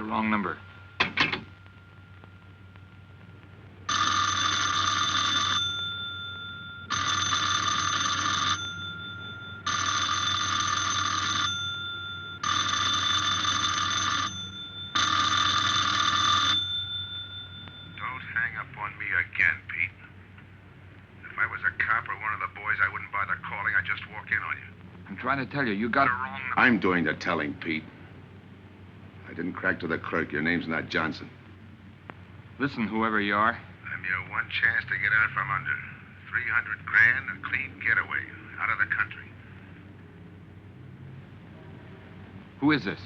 the wrong number. Again, Pete. If I was a cop or one of the boys, I wouldn't bother calling. I'd just walk in on you. I'm trying to tell you, you got it wrong. I'm doing the telling, Pete. I didn't crack to the clerk. Your name's not Johnson. Listen, whoever you are. I'm your one chance to get out from under. 300 grand, a clean getaway, out of the country. Who is this?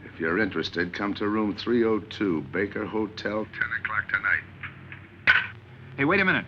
If you're interested, come to room 302, Baker Hotel, 10 o'clock tonight. Hey, wait a minute.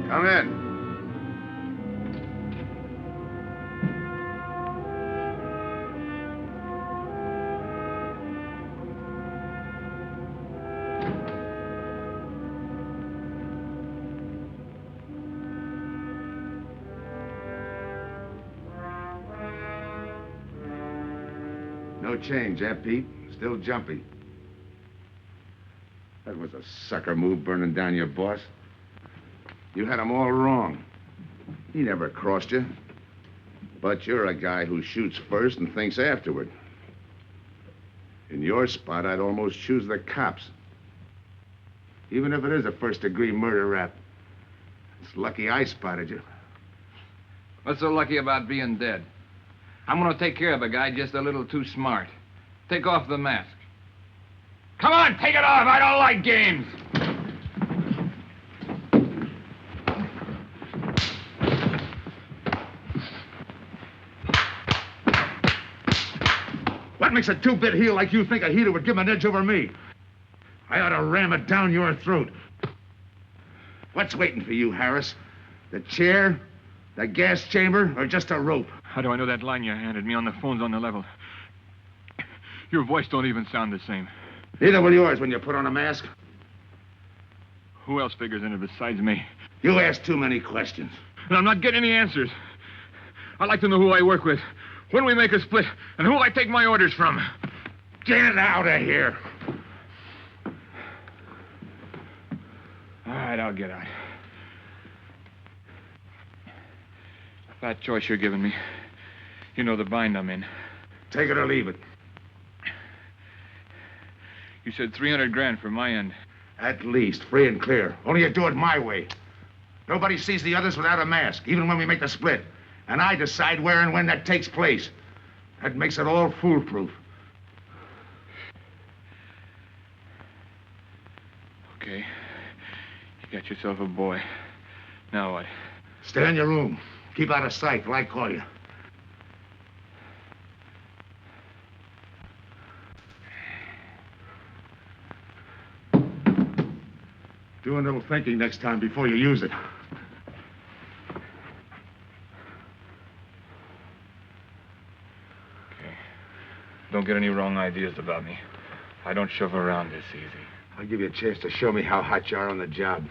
Come in. No change, eh, Pete? Still jumpy. That was a sucker move, burning down your boss. You had him all wrong. He never crossed you. But you're a guy who shoots first and thinks afterward. In your spot, I'd almost choose the cops. Even if it is a first-degree murder rap. It's lucky I spotted you. What's so lucky about being dead? I'm gonna take care of a guy just a little too smart. Take off the mask. Come on, take it off! I don't like games! What makes a two-bit heel like you think a heater would give him an edge over me? I ought to ram it down your throat. What's waiting for you, Harris? The chair, the gas chamber, or just a rope? How do I know that line you handed me on the phone's on the level? Your voice don't even sound the same. Neither will yours when you put on a mask. Who else figures in it besides me? You ask too many questions. And I'm not getting any answers. I'd like to know who I work with, when we make a split, and who I take my orders from. Get out of here. All right, I'll get out. That choice you're giving me. You know the bind I'm in. Take it or leave it. You said 300 grand for my end. At least, free and clear. Only you do it my way. Nobody sees the others without a mask, even when we make the split. And I decide where and when that takes place. That makes it all foolproof. Okay. You got yourself a boy. Now what? Stay in your room. Keep out of sight till I call you. Do a little thinking next time before you use it. Okay. Don't get any wrong ideas about me. I don't shove around this easy. I'll give you a chance to show me how hot you are on the job.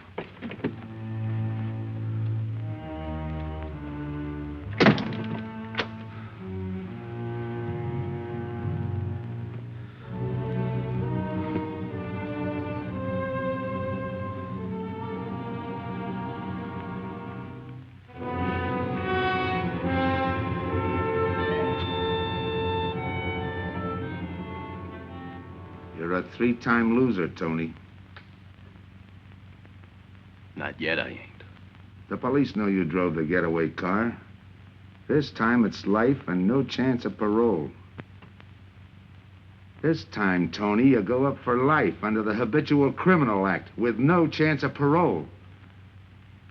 You're a three-time loser, Tony. Not yet, I ain't. The police know you drove the getaway car. This time it's life and no chance of parole. This time, Tony, you go up for life under the Habitual Criminal Act with no chance of parole.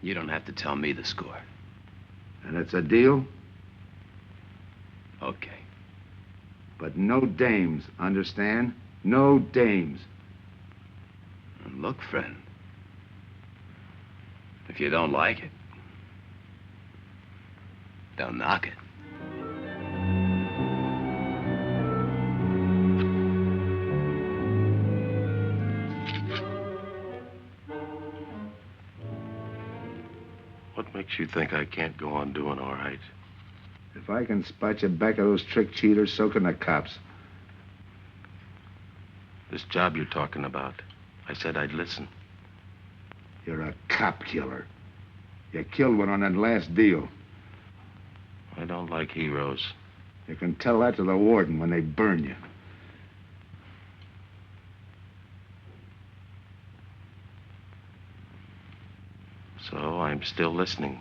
You don't have to tell me the score. And it's a deal? Okay. But no dames, understand? No dames. And look, friend, if you don't like it, don't knock it. What makes you think I can't go on doing all right? If I can spot you back of those trick cheaters, so can the cops. This job you're talking about, I said I'd listen. You're a cop killer. You killed one on that last deal. I don't like heroes. You can tell that to the warden when they burn you. So I'm still listening.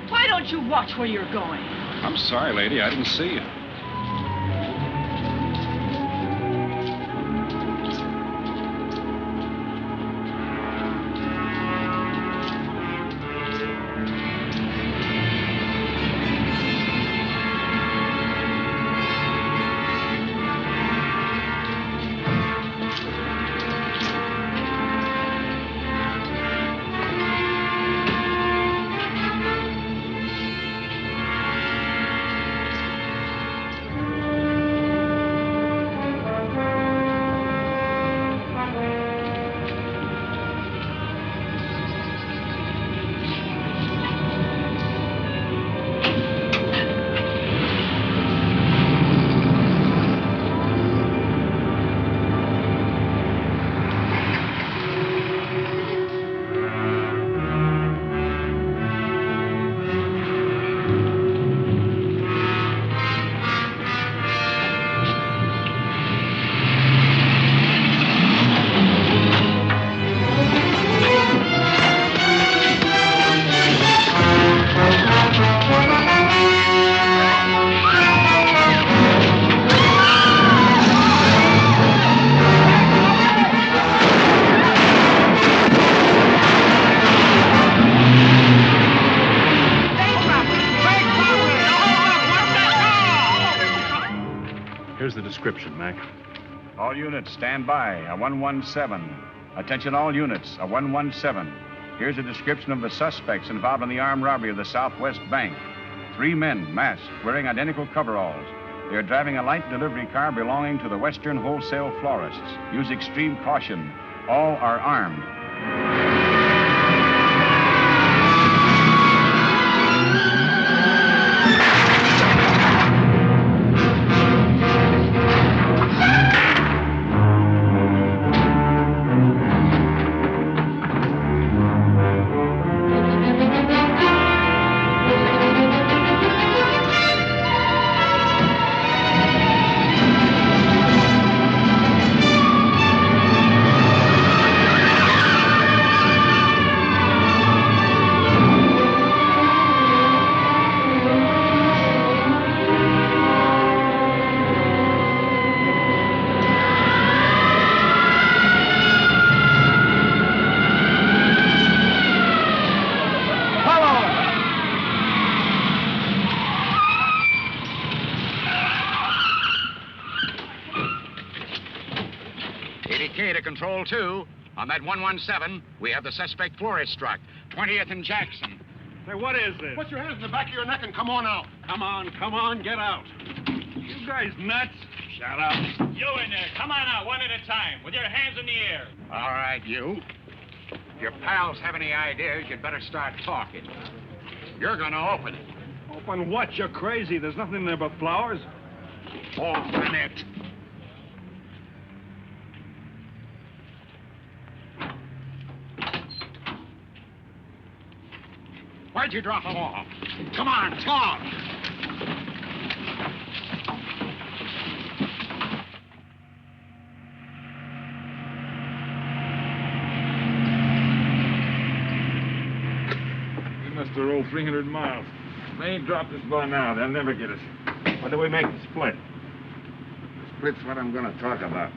Why don't you watch where you're going? I'm sorry, lady. I didn't see you. Here's the description, Mac. All units, stand by. A 117. Attention all units, a 117. Here's a description of the suspects involved in the armed robbery of the Southwest Bank. 3 men, masked, wearing identical coveralls. They are driving a light delivery car belonging to the Western Wholesale Florists. Use extreme caution. All are armed. Control 2. On that 117, we have the suspect florist struck. 20th and Jackson. Say, what is this? Put your hands in the back of your neck and come on out. Come on, get out. You guys nuts? Shut up. You in there, come on out, one at a time, with your hands in the air. All right, you. If your pals have any ideas, you'd better start talking. You're gonna open it. Open what? You're crazy. There's nothing in there but flowers. Open it. Why'd you drop them off? Come on, talk! We must have rolled 300 miles. They ain't dropped us by now. They'll never get us. When do we make the split? The split's what I'm going to talk about.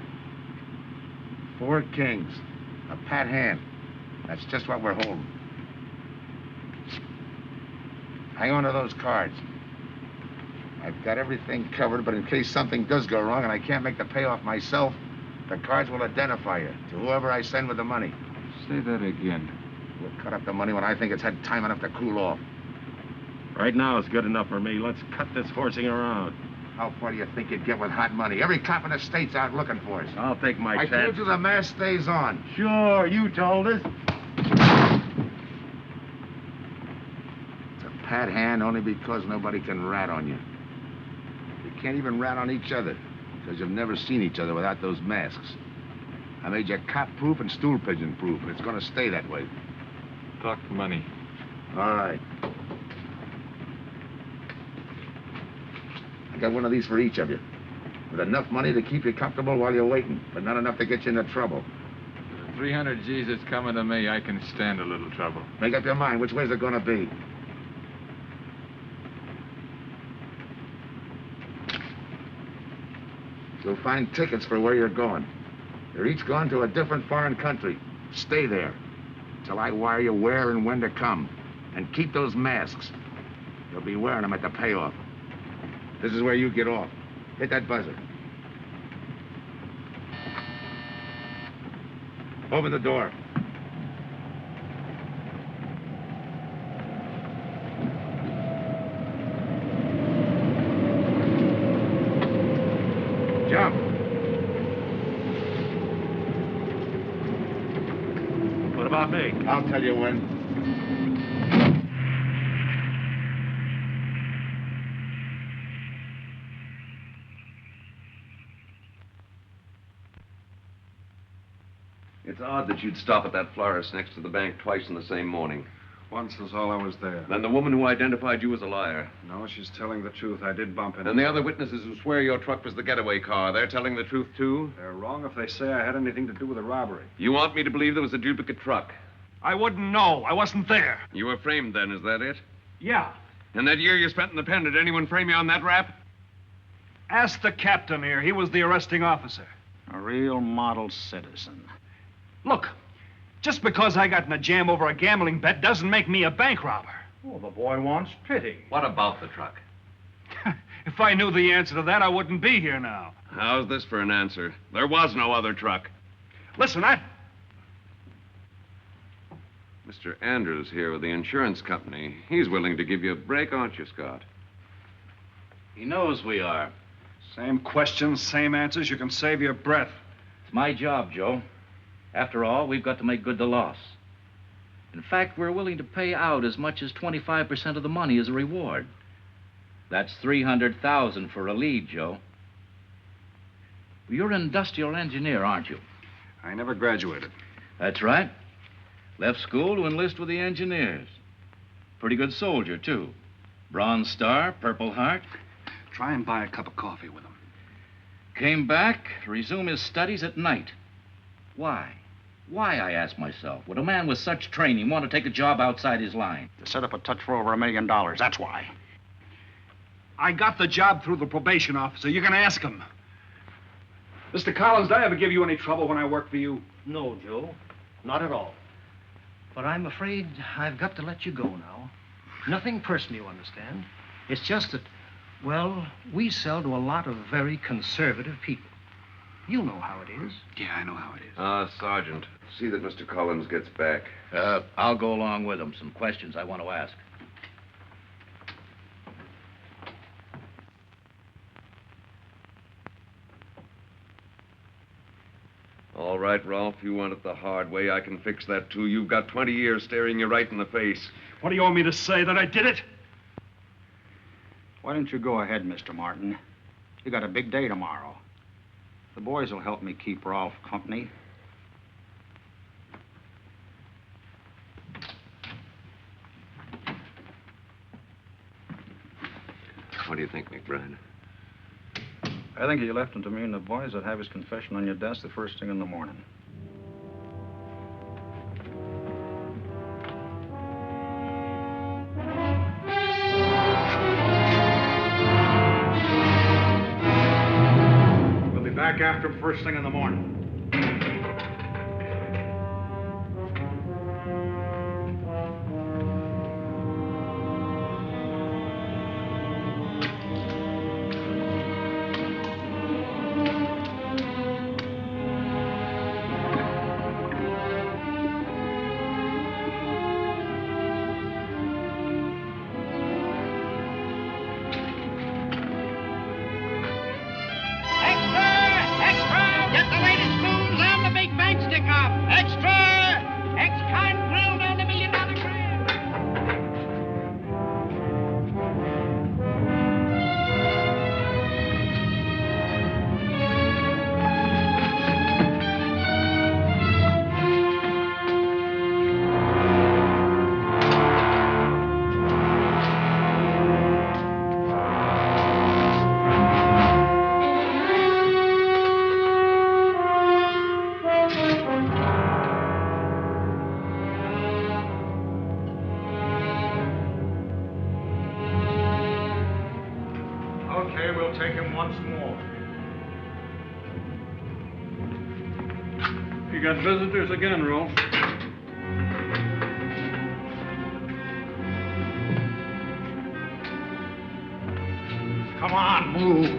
4 kings. A pat hand. That's just what we're holding. Hang on to those cards. I've got everything covered, but in case something does go wrong and I can't make the payoff myself, the cards will identify you to whoever I send with the money. Say that again. We'll cut up the money when I think it's had time enough to cool off. Right now is good enough for me. Let's cut this horsing around. How far do you think you'd get with hot money? Every cop in the state's out looking for us. I'll take my I chance. told you the mask stays on. Sure, you told us. It's a pat hand only because nobody can rat on you. You can't even rat on each other because you've never seen each other without those masks. I made you cop-proof and stool pigeon-proof, and it's going to stay that way. Talk money. All right. I got one of these for each of you. With enough money to keep you comfortable while you're waiting, but not enough to get you into trouble. 300 G's that's coming to me, I can stand a little trouble. Make up your mind. Which way's it going to be? You'll find tickets for where you're going. You're each going to a different foreign country. Stay there till I wire you where and when to come. And keep those masks. You'll be wearing them at the payoff. This is where you get off. Hit that buzzer. Open the door. Jump. What about me? I'll tell you when. It's odd that you'd stop at that florist next to the bank twice in the same morning. Once was all I was there. Then the woman who identified you as a liar. No, she's telling the truth. I did bump into And the other witnesses who swear your truck was the getaway car, they're telling the truth, too? They're wrong if they say I had anything to do with the robbery. You want me to believe there was a duplicate truck? I wouldn't know. I wasn't there. You were framed then, is that it? Yeah. And that year you spent in the pen, did anyone frame you on that rap? Ask the captain here. He was the arresting officer. A real model citizen. Look, just because I got in a jam over a gambling bet doesn't make me a bank robber. Oh, the boy wants pity. What about the truck? If I knew the answer to that, I wouldn't be here now. How's this for an answer? There was no other truck. Listen, Mr. Andrews here with the insurance company. He's willing to give you a break, aren't you, Scott? He knows we are. Same questions, same answers. You can save your breath. It's my job, Joe. After all, we've got to make good the loss. In fact, we're willing to pay out as much as 25% of the money as a reward. That's $300,000 for a lead, Joe. You're an industrial engineer, aren't you? I never graduated. That's right. Left school to enlist with the engineers. Pretty good soldier, too. Bronze Star, Purple Heart. Try and buy a cup of coffee with him. Came back to resume his studies at night. Why? Why, I ask myself, would a man with such training want to take a job outside his line? To set up a touch for over $1 million, that's why. I got the job through the probation officer. You can ask him. Mr. Collins, did I ever give you any trouble when I worked for you? No, Joe. Not at all. But I'm afraid I've got to let you go now. Nothing personal, you understand. It's just that, well, we sell to a lot of very conservative people. You know how it is. Yeah, I know how it is. Sergeant, see that Mr. Collins gets back. I'll go along with him. Some questions I want to ask. All right, Rolfe, you want it the hard way. I can fix that, too. You've got 20 years staring you right in the face. What do you want me to say, that I did it? Why don't you go ahead, Mr. Martin? You got a big day tomorrow. The boys will help me keep Rolfe company. What do you think, McBride? I think you left him to me and the boys would have his confession on your desk the first thing in the morning. We'll be back after him first thing in the morning. Take him once more. You got visitors again, Rolfe. Come on, move.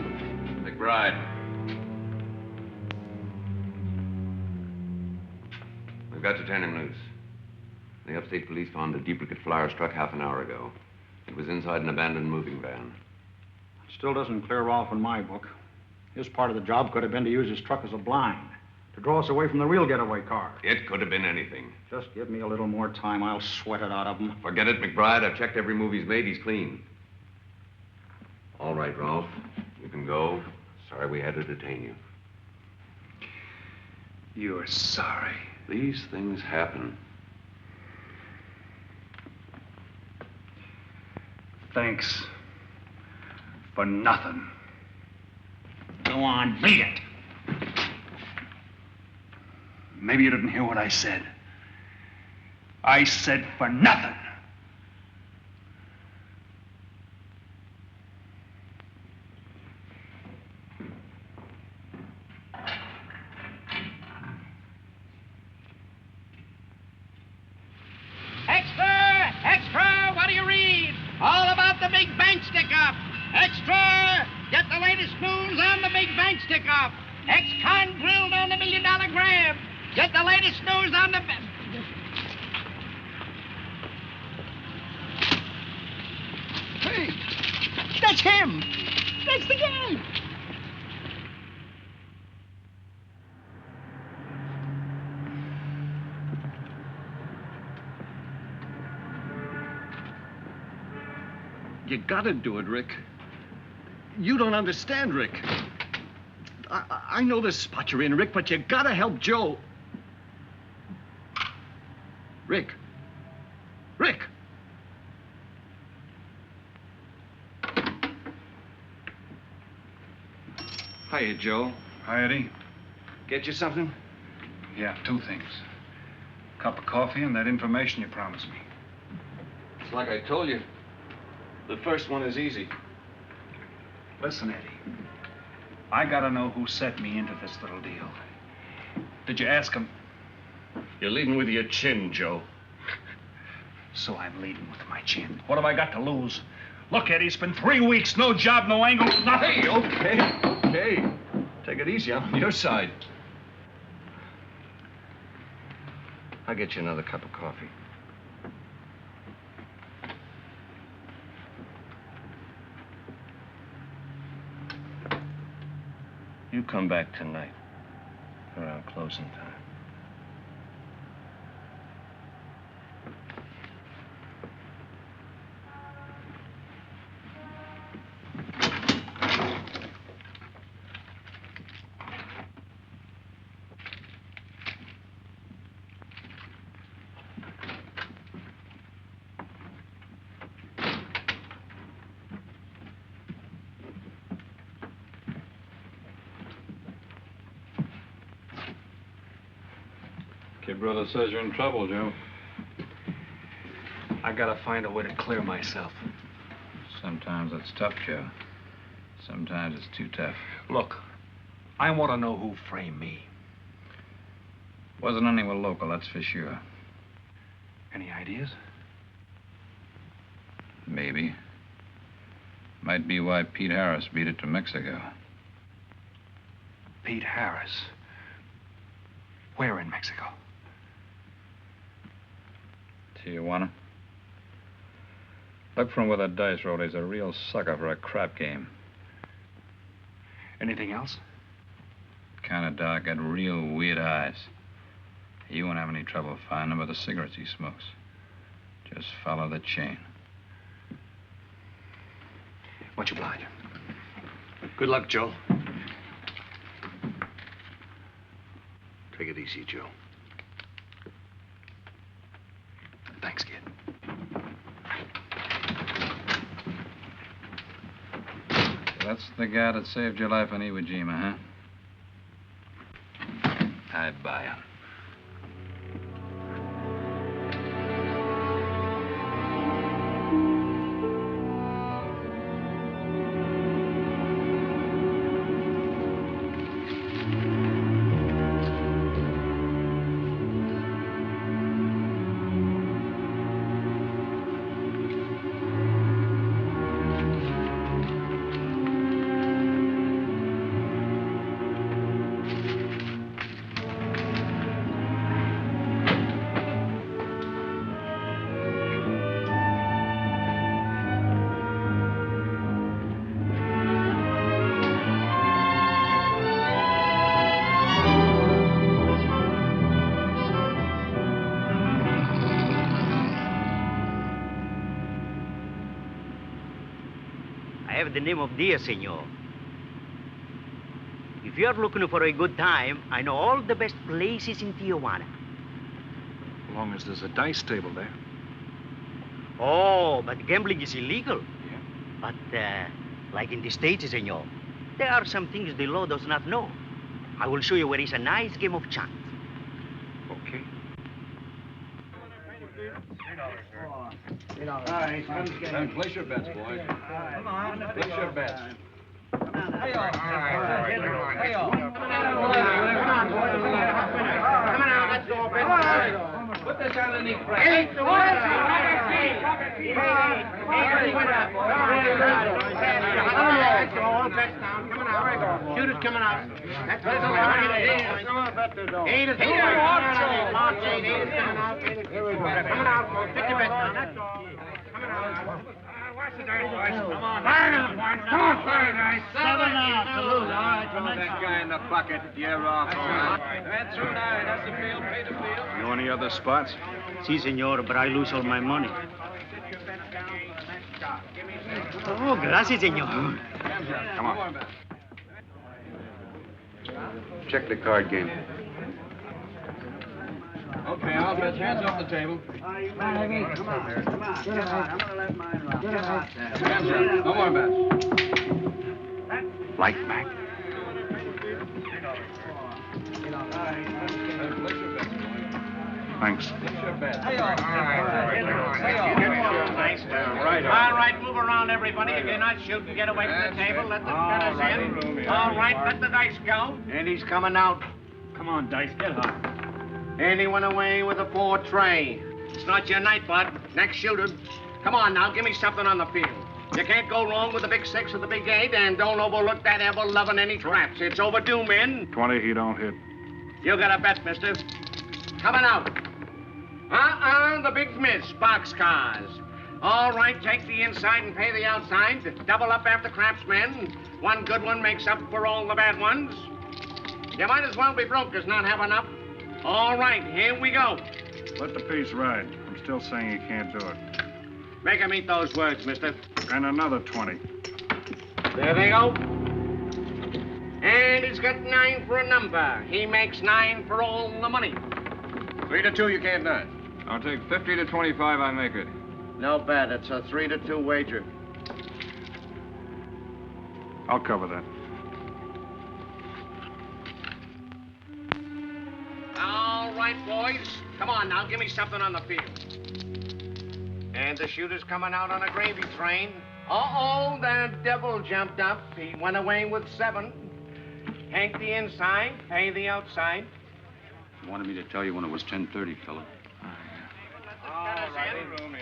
McBride. We've got to turn him loose. The upstate police found a duplicate flyer struck half an hour ago. It was inside an abandoned moving van. Still doesn't clear Rolfe in my book. His part of the job could have been to use his truck as a blind, to draw us away from the real getaway car. It could have been anything. Just give me a little more time. I'll sweat it out of him. Forget it, McBride. I've checked every move he's made. He's clean. All right, Rolfe. You can go. Sorry we had to detain you. You're sorry. These things happen. Thanks. For nothing. Go on, beat it. Maybe you didn't hear what I said. I said for nothing. Extra! Extra! What do you read? All about the big bank stick-up. Extra! Get the latest news on the big bank stick-up. Ex-con drilled on the $1 million grab. Get the latest news on the... Hey, that's him. That's the guy. You gotta do it, Rick. You don't understand, Rick. I know the spot you're in, Rick, but you gotta help Joe. Rick. Rick! Hiya, Joe. Hi, Eddie. Get you something? Yeah, two things. Cup of coffee and that information you promised me. It's like I told you. The first one is easy. Listen, Eddie. I gotta know who set me into this little deal. Did you ask him? You're leading with your chin, Joe. So I'm leading with my chin. What have I got to lose? Look, Eddie, it's been 3 weeks. No job, no angle, nothing. Hey, okay. Take it easy. I'm on your side. I'll get you another cup of coffee. You come back tonight, around closing time. Your brother says you're in trouble, Joe. I gotta find a way to clear myself. Sometimes it's tough, Joe. Sometimes it's too tough. Look, I want to know who framed me. Wasn't anyone local, that's for sure. Any ideas? Maybe. Might be why Pete Harris beat it to Mexico. Pete Harris? Where in Mexico? Tijuana. Look for him with a dice roll. He's a real sucker for a crap game. Anything else? Kind of dark, got real weird eyes. You won't have any trouble finding him with the cigarettes he smokes. Just follow the chain. Much obliged. Good luck, Joe. Take it easy, Joe. Thanks, kid. So that's the guy that saved your life on Iwo Jima, huh? I buy him. The name of dear senor. If you're looking for a good time, I know all the best places in Tijuana. As long as there's a dice table there. Oh, but gambling is illegal. Yeah. But, like in the States, senor, there are some things the law does not know. I will show you where is a nice game of chance. Okay. Place your bets, boys. Come on. Place your bets. Hey, all right. Come on now, let's go. Put this on the knee. Eight to one. Shoot it coming out. That's what come on, bet the door. Eight is coming out. March 8, 8 is coming out. Coming out, folks. Pick your bets down. That's all. Coming out. Watch the dice, boys. Come on. Come on, fire dice. 7 out. Salute. All right, throw that guy in the bucket. You're off. That's through 9. That's the field. Pay the field. You know any other spots? Si, senor, but I lose all my money. Oh, gracias, senor. Come on. Check the card game. Okay, I'll bet hands off the table. Come on. I'm gonna let mine run. Hands up. No more bets. Light back. Thanks. All right, move around, everybody. If you're not shooting, get away from the table. Let the fellas in. All right, let the dice go. And he's coming out. Come on, Dice, get hot. And he went away with a 4 tray. It's not your night, bud. Next shooter. Come on now, give me something on the field. You can't go wrong with the big 6 or the big 8, and don't overlook that ever-loving any traps. It's overdue, men. 20, he don't hit. You got a bet, mister. Coming out. The big miss, boxcars. All right, take the inside and pay the outside. Double up after craps, men. One good one makes up for all the bad ones. You might as well be broke as not have enough. All right, here we go. Let the piece ride. I'm still saying he can't do it. Make him eat those words, mister. And another 20. There they go. And he's got 9 for a number. He makes 9 for all the money. 3 to 2, you can't deny. I'll take 50 to 25, I make it. No bet. It's a 3 to 2 wager. I'll cover that. All All right, boys. Come on now, give me something on the field. And the shooter's coming out on a gravy train. Uh-oh, the devil jumped up. He went away with 7. Hank the inside, pay the outside. Wanted me to tell you when it was 10:30, fella.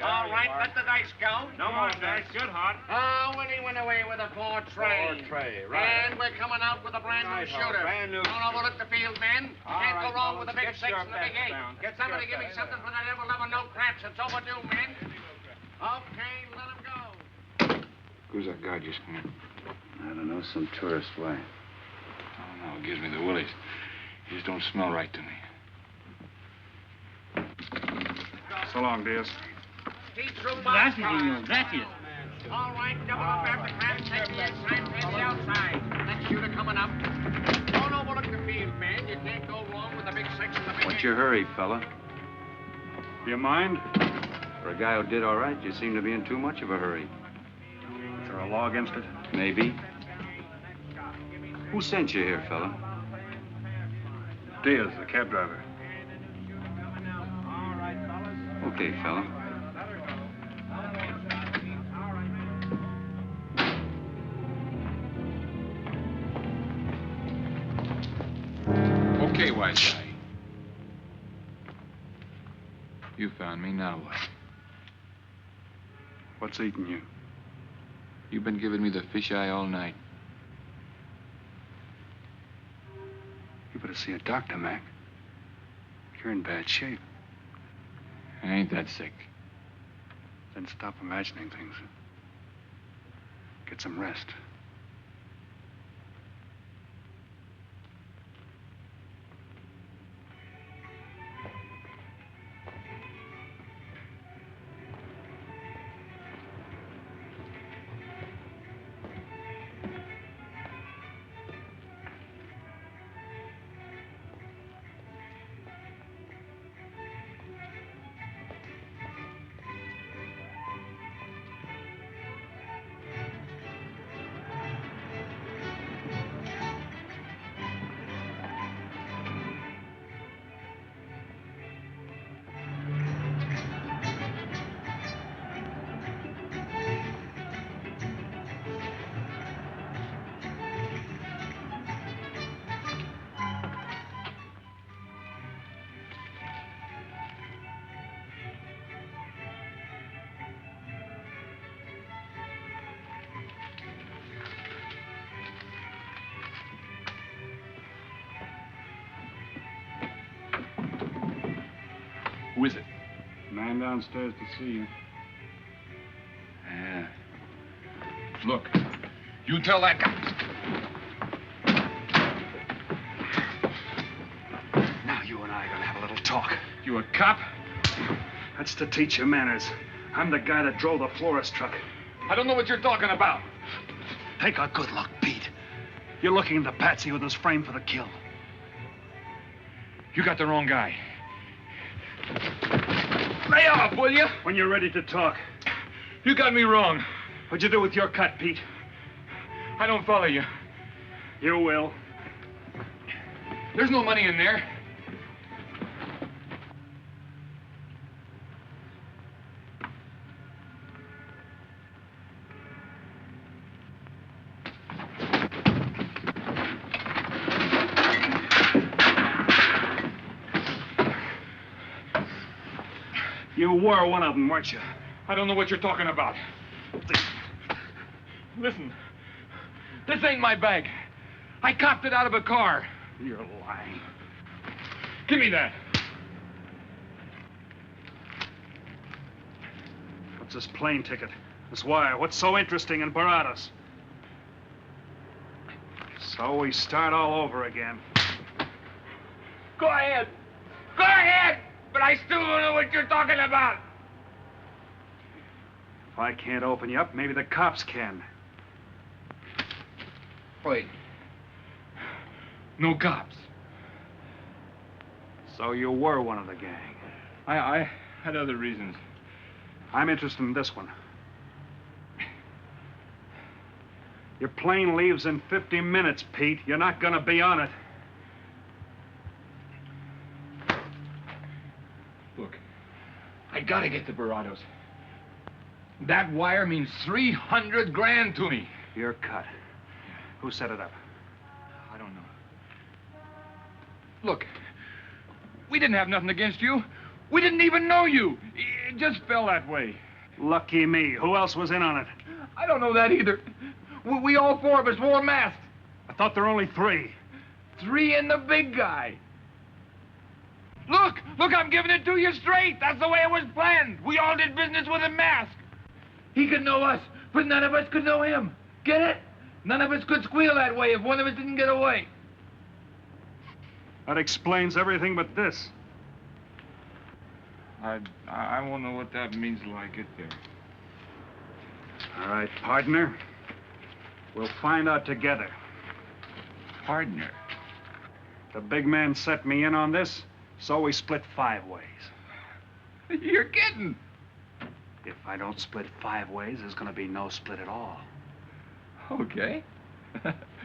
All right, let the dice go. No more dice. Good, Hot. Oh, and he went away with a 4 tray. 4 tray, right. And we're coming out with a brand new Right, shooter. brand new. Don't overlook the field, men. All Can't right, go wrong with the fellas, big get 6 your and the big bets 8. down. Get Get somebody your give me bets something for that ever-loving no craps. It's overdue, men. Okay, let him go. Who's that guy just come in? I don't know, some tourist. Why? Oh, no, it gives me the willies. He just don't smell right to me. So long, Diaz. Gracias, señor. Gracias. All right, double up after craps. Take the inside, pay the outside. Next shooter coming up. Don't overlook the field, man. You can't go wrong with the big 6 and the big 8. What's your hurry, fella? You mind? For a guy who did all right, you seem to be in too much of a hurry. Is there a law against it? Maybe. Who sent you here, fella? Diaz, the cab driver. Okay, fella. Okay, white guy. You found me, now what? What's eating you? You've been giving me the fisheye all night. You better see a doctor, Mac. You're in bad shape. I ain't that sick. Then stop imagining things. Get some rest. Who is it? Man downstairs to see you. Yeah. Look, you tell that guy. Now you and I are gonna have a little talk. You a cop? That's to teach you manners. I'm the guy that drove the florist truck. I don't know what you're talking about. Take a good look, Pete. You're looking into Patsy who was framed for the kill. You got the wrong guy. Lay off, will you? When you're ready to talk. You got me wrong. What'd you do with your cut, Pete? I don't follow you. You will. There's no money in there. You were one of them, weren't you? I don't know what you're talking about. Listen, this ain't my bag. I copped it out of a car. You're lying. Give me that. What's this plane ticket? This wire? What's so interesting in Baradas? So we start all over again. Go ahead. Go ahead! But I still don't know what you're talking about. If I can't open you up, maybe the cops can. Wait. No cops. So you were one of the gang. I had other reasons. I'm interested in this one. Your plane leaves in 50 minutes, Pete. You're not gonna be on it. gotta get to Barados. That wire means 300 grand to me. You're cut. Who set it up? I don't know. Look, we didn't have nothing against you. We didn't even know you. It just fell that way. Lucky me. Who else was in on it? I don't know that either. We all four of us wore masks. I thought there were only 3. 3 and the big guy. Look, I'm giving it to you straight. That's the way it was planned. We all did business with a mask. He could know us, but none of us could know him. Get it? None of us could squeal that way if one of us didn't get away. That explains everything but this. I won't know what that means till I get there. All right, partner. We'll find out together. Partner? The big man set me in on this, so we split 5 ways. You're kidding. If I don't split 5 ways, there's gonna be no split at all. Okay.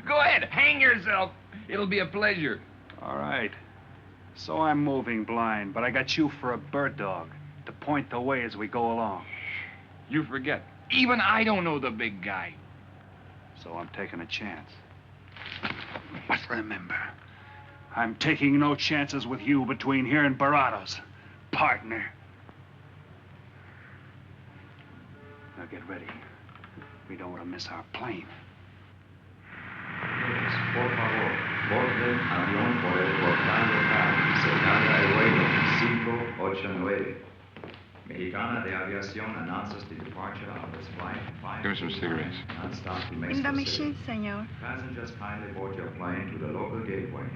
Go ahead, hang yourself. It'll be a pleasure. All right. So I'm moving blind, but I got you for a bird dog to point the way as we go along. You forget. Even I don't know the big guy. So I'm taking a chance. But remember, I'm taking no chances with you between here and Barados, partner. Now get ready. We don't want to miss our plane. Por favor, borden avión por el portal local, cercada el vuelo 589. Mexicana de Aviación announces the departure of this flight 5. Give me some cigarettes. Non-stop to In Mexico the City. machine, senor. Passengers kindly board your plane to the local gateway.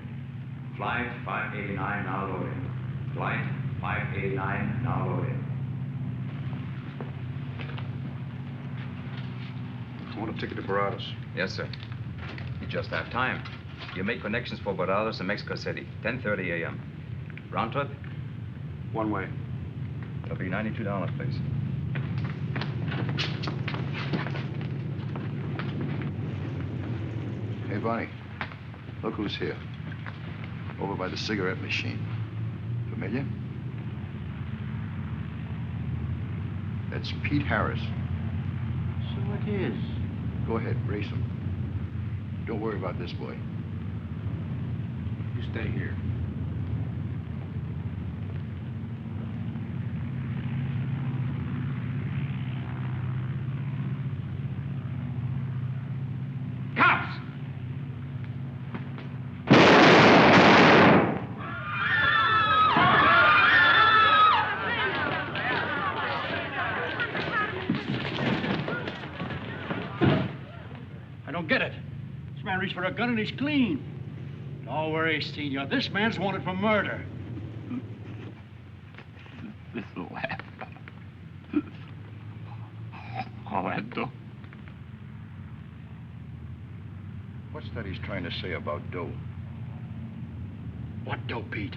Flight 589 now loading. Flight 589 now loading. I want a ticket to Barados. Yes, sir. You just have time. You make connections for Barados and Mexico City, 10:30 a.m. Round trip? One way. It'll be $92, please. Hey, Bonnie, look who's here. Over by the cigarette machine. Familiar? That's Pete Harris. So it is. Go ahead, race him. Don't worry about this boy. You stay here. Cops! I don't get it. This man reached for a gun and he's clean. Don't worry, Senor. This man's wanted for murder. This laugh. All that dough. What's that he's trying to say about dough? What dough, Pete?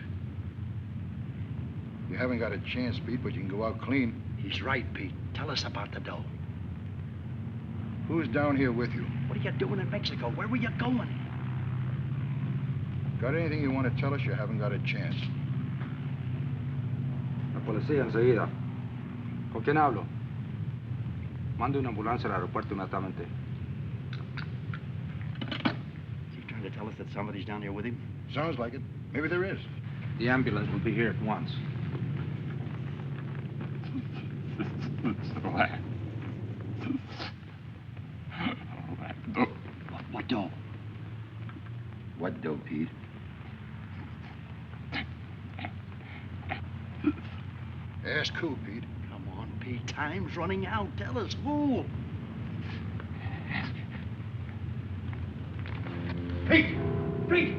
You haven't got a chance, Pete, but you can go out clean. He's right, Pete. Tell us about the dough. Who's down here with you? What are you doing in Mexico? Where were you going? Got anything you want to tell us? You haven't got a chance. La policía enseguida. ¿Con quién hablo? Mande una ambulancia al aeropuerto inmediatamente. Is he trying to tell us that somebody's down here with him? Sounds like it. Maybe there is. The ambulance will be here at once. What dough? What dough, Pete? Ask who, Pete? Come on, Pete. Time's running out. Tell us who. Pete! Pete!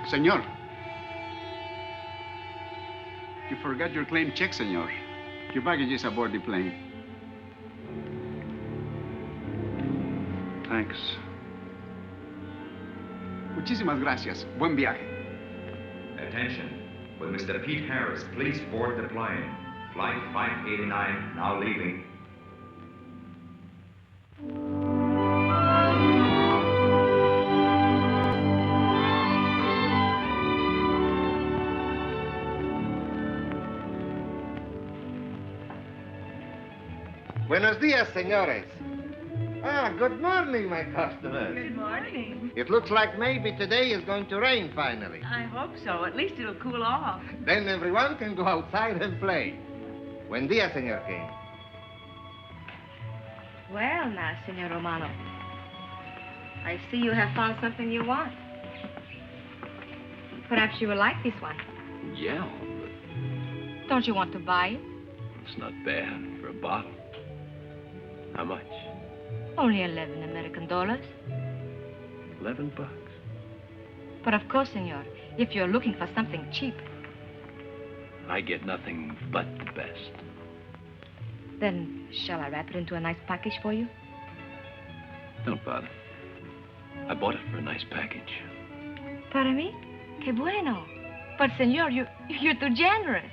Senor. You forgot your claim check, senor. Your baggage is aboard the plane. Thanks. Muchísimas gracias. Buen viaje. Attention. Will Mr. Pete Harris please board the plane? Flight 589 now leaving. Buenos dias, senores. Ah, good morning, my customers. Good morning. It looks like maybe today is going to rain finally. I hope so. At least it'll cool off. Then everyone can go outside and play. Buen dia, Senor King. Well, now, Senor Romano, I see you have found something you want. Perhaps you will like this one. Yeah, Don't you want to buy it? it's not bad for a bottle. How much? Only 11 American dollars. $11. But of course, senor, if you're looking for something cheap, I get nothing but the best. then shall I wrap it into a nice package for you? Don't bother. I bought it for a nice package. Para mí? Que bueno. But, senor, you're too generous.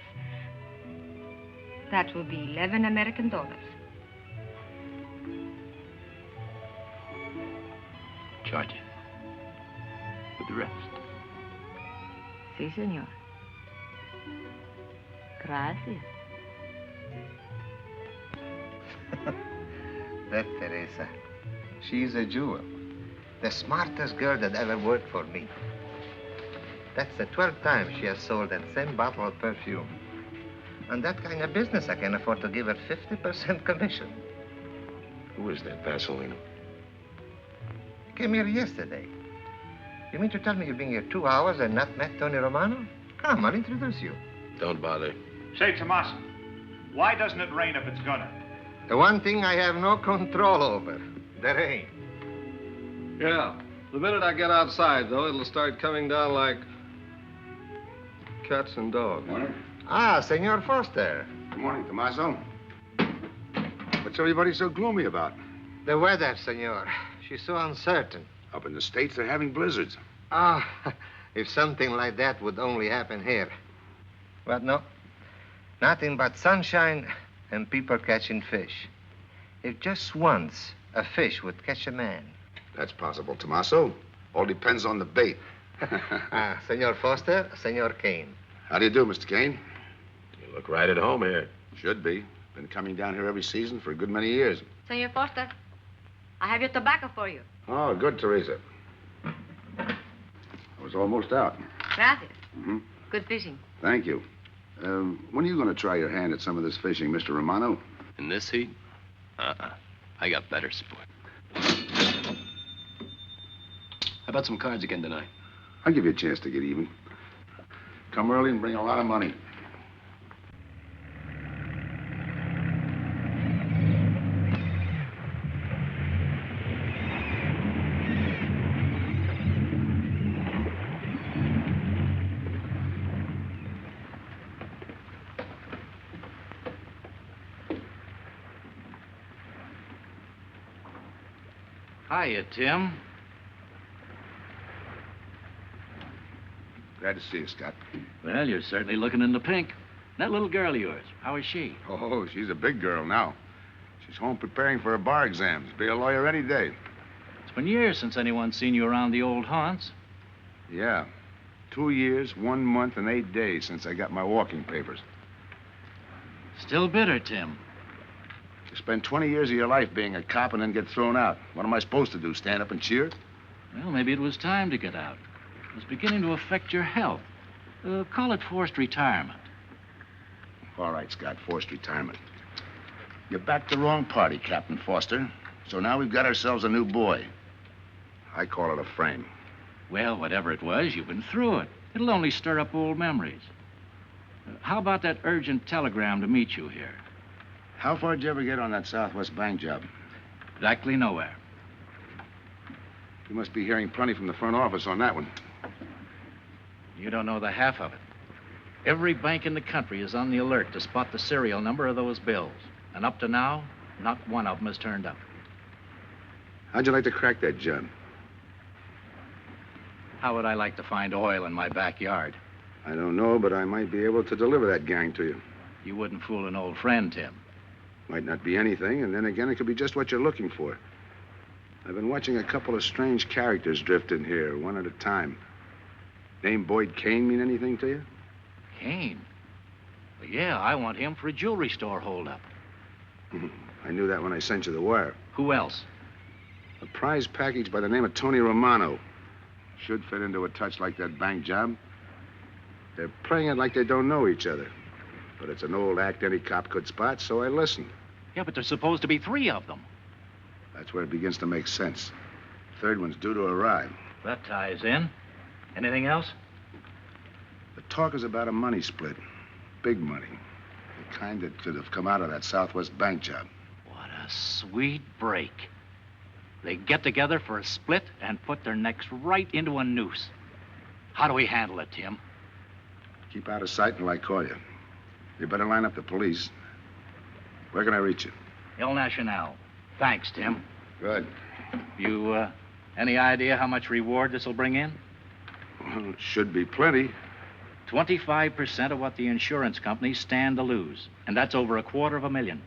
That will be 11 American dollars. Charge it. With the rest. Si, senor. Gracias. That Teresa, she's a jewel. The smartest girl that ever worked for me. That's the 12th time she has sold that same bottle of perfume. On that kind of business, I can afford to give her 50% commission. Who is that Vaseline? Came here yesterday. You mean to tell me you've been here 2 hours and not met Tony Romano? Come, I'll introduce you. Don't bother. Say, Tomas, why doesn't it rain if it's gonna? The one thing I have no control over, the rain. Yeah. The minute I get outside, though, it'll start coming down like cats and dogs. Ah, Senor Foster. Good morning, Tommaso. What's everybody so gloomy about? The weather, senor. She's so uncertain. Up in the States, they're having blizzards. Ah, if something like that would only happen here. But no. Nothing but sunshine and people catching fish. If just once a fish would catch a man. That's possible, Tommaso. All depends on the bait. Ah, Senor Foster, Senor Kane. How do you do, Mr. Kane? You look right at home here. Should be. Been coming down here every season for a good many years. Senor Foster, I have your tobacco for you. Oh, good, Teresa. I was almost out. Gracias. Mm-hmm. Good fishing. Thank you. When are you going to try your hand at some of this fishing, Mr. Romano? In this heat? I got better sport. How about some cards again tonight? I'll give you a chance to get even. Come early and bring a lot of money. Hiya, Tim. Glad to see you, Scott. Well, you're certainly looking in the pink. That little girl of yours, how is she? Oh, she's a big girl now. She's home preparing for her bar exams. Be a lawyer any day. It's been years since anyone's seen you around the old haunts. Yeah. 2 years, 1 month, and 8 days since I got my walking papers. Still bitter, Tim. You spend 20 years of your life being a cop and then get thrown out. What am I supposed to do, stand up and cheer? Well, maybe it was time to get out. It was beginning to affect your health. Call it forced retirement. All right, Scott, forced retirement. You backed the wrong party, Captain Foster. So now we've got ourselves a new boy. I call it a frame. Well, whatever it was, you've been through it. It'll only stir up old memories. How about that urgent telegram to meet you here? How far did you ever get on that Southwest Bank job? Exactly nowhere. You must be hearing plenty from the front office on that one. You don't know the half of it. Every bank in the country is on the alert to spot the serial number of those bills. And up to now, not one of them has turned up. How'd you like to crack that job? How would I like to find oil in my backyard? I don't know, but I might be able to deliver that gang to you. You wouldn't fool an old friend, Tim. Might not be anything, and then again, it could be just what you're looking for. I've been watching a couple of strange characters drift in here, one at a time. Name Boyd Kane mean anything to you? Kane? Well, yeah, I want him for a jewelry store holdup. I knew that when I sent you the wire. Who else? A prize package by the name of Tony Romano. Should fit into a touch like that bank job. They're playing it like they don't know each other. But it's an old act any cop could spot, so I listened. Yeah, but there's supposed to be 3 of them. That's where it begins to make sense. Third one's due to arrive. That ties in. Anything else? The talk is about a money split. Big money. The kind that could have come out of that Southwest bank job. What a sweet break. They get together for a split and put their necks right into a noose. How do we handle it, Tim? Keep out of sight until I call you. You better line up the police. Where can I reach you? El Nacional. Thanks, Tim. Good. You, any idea how much reward this will bring in? Well, it should be plenty. 25% of what the insurance companies stand to lose. And that's over $250,000.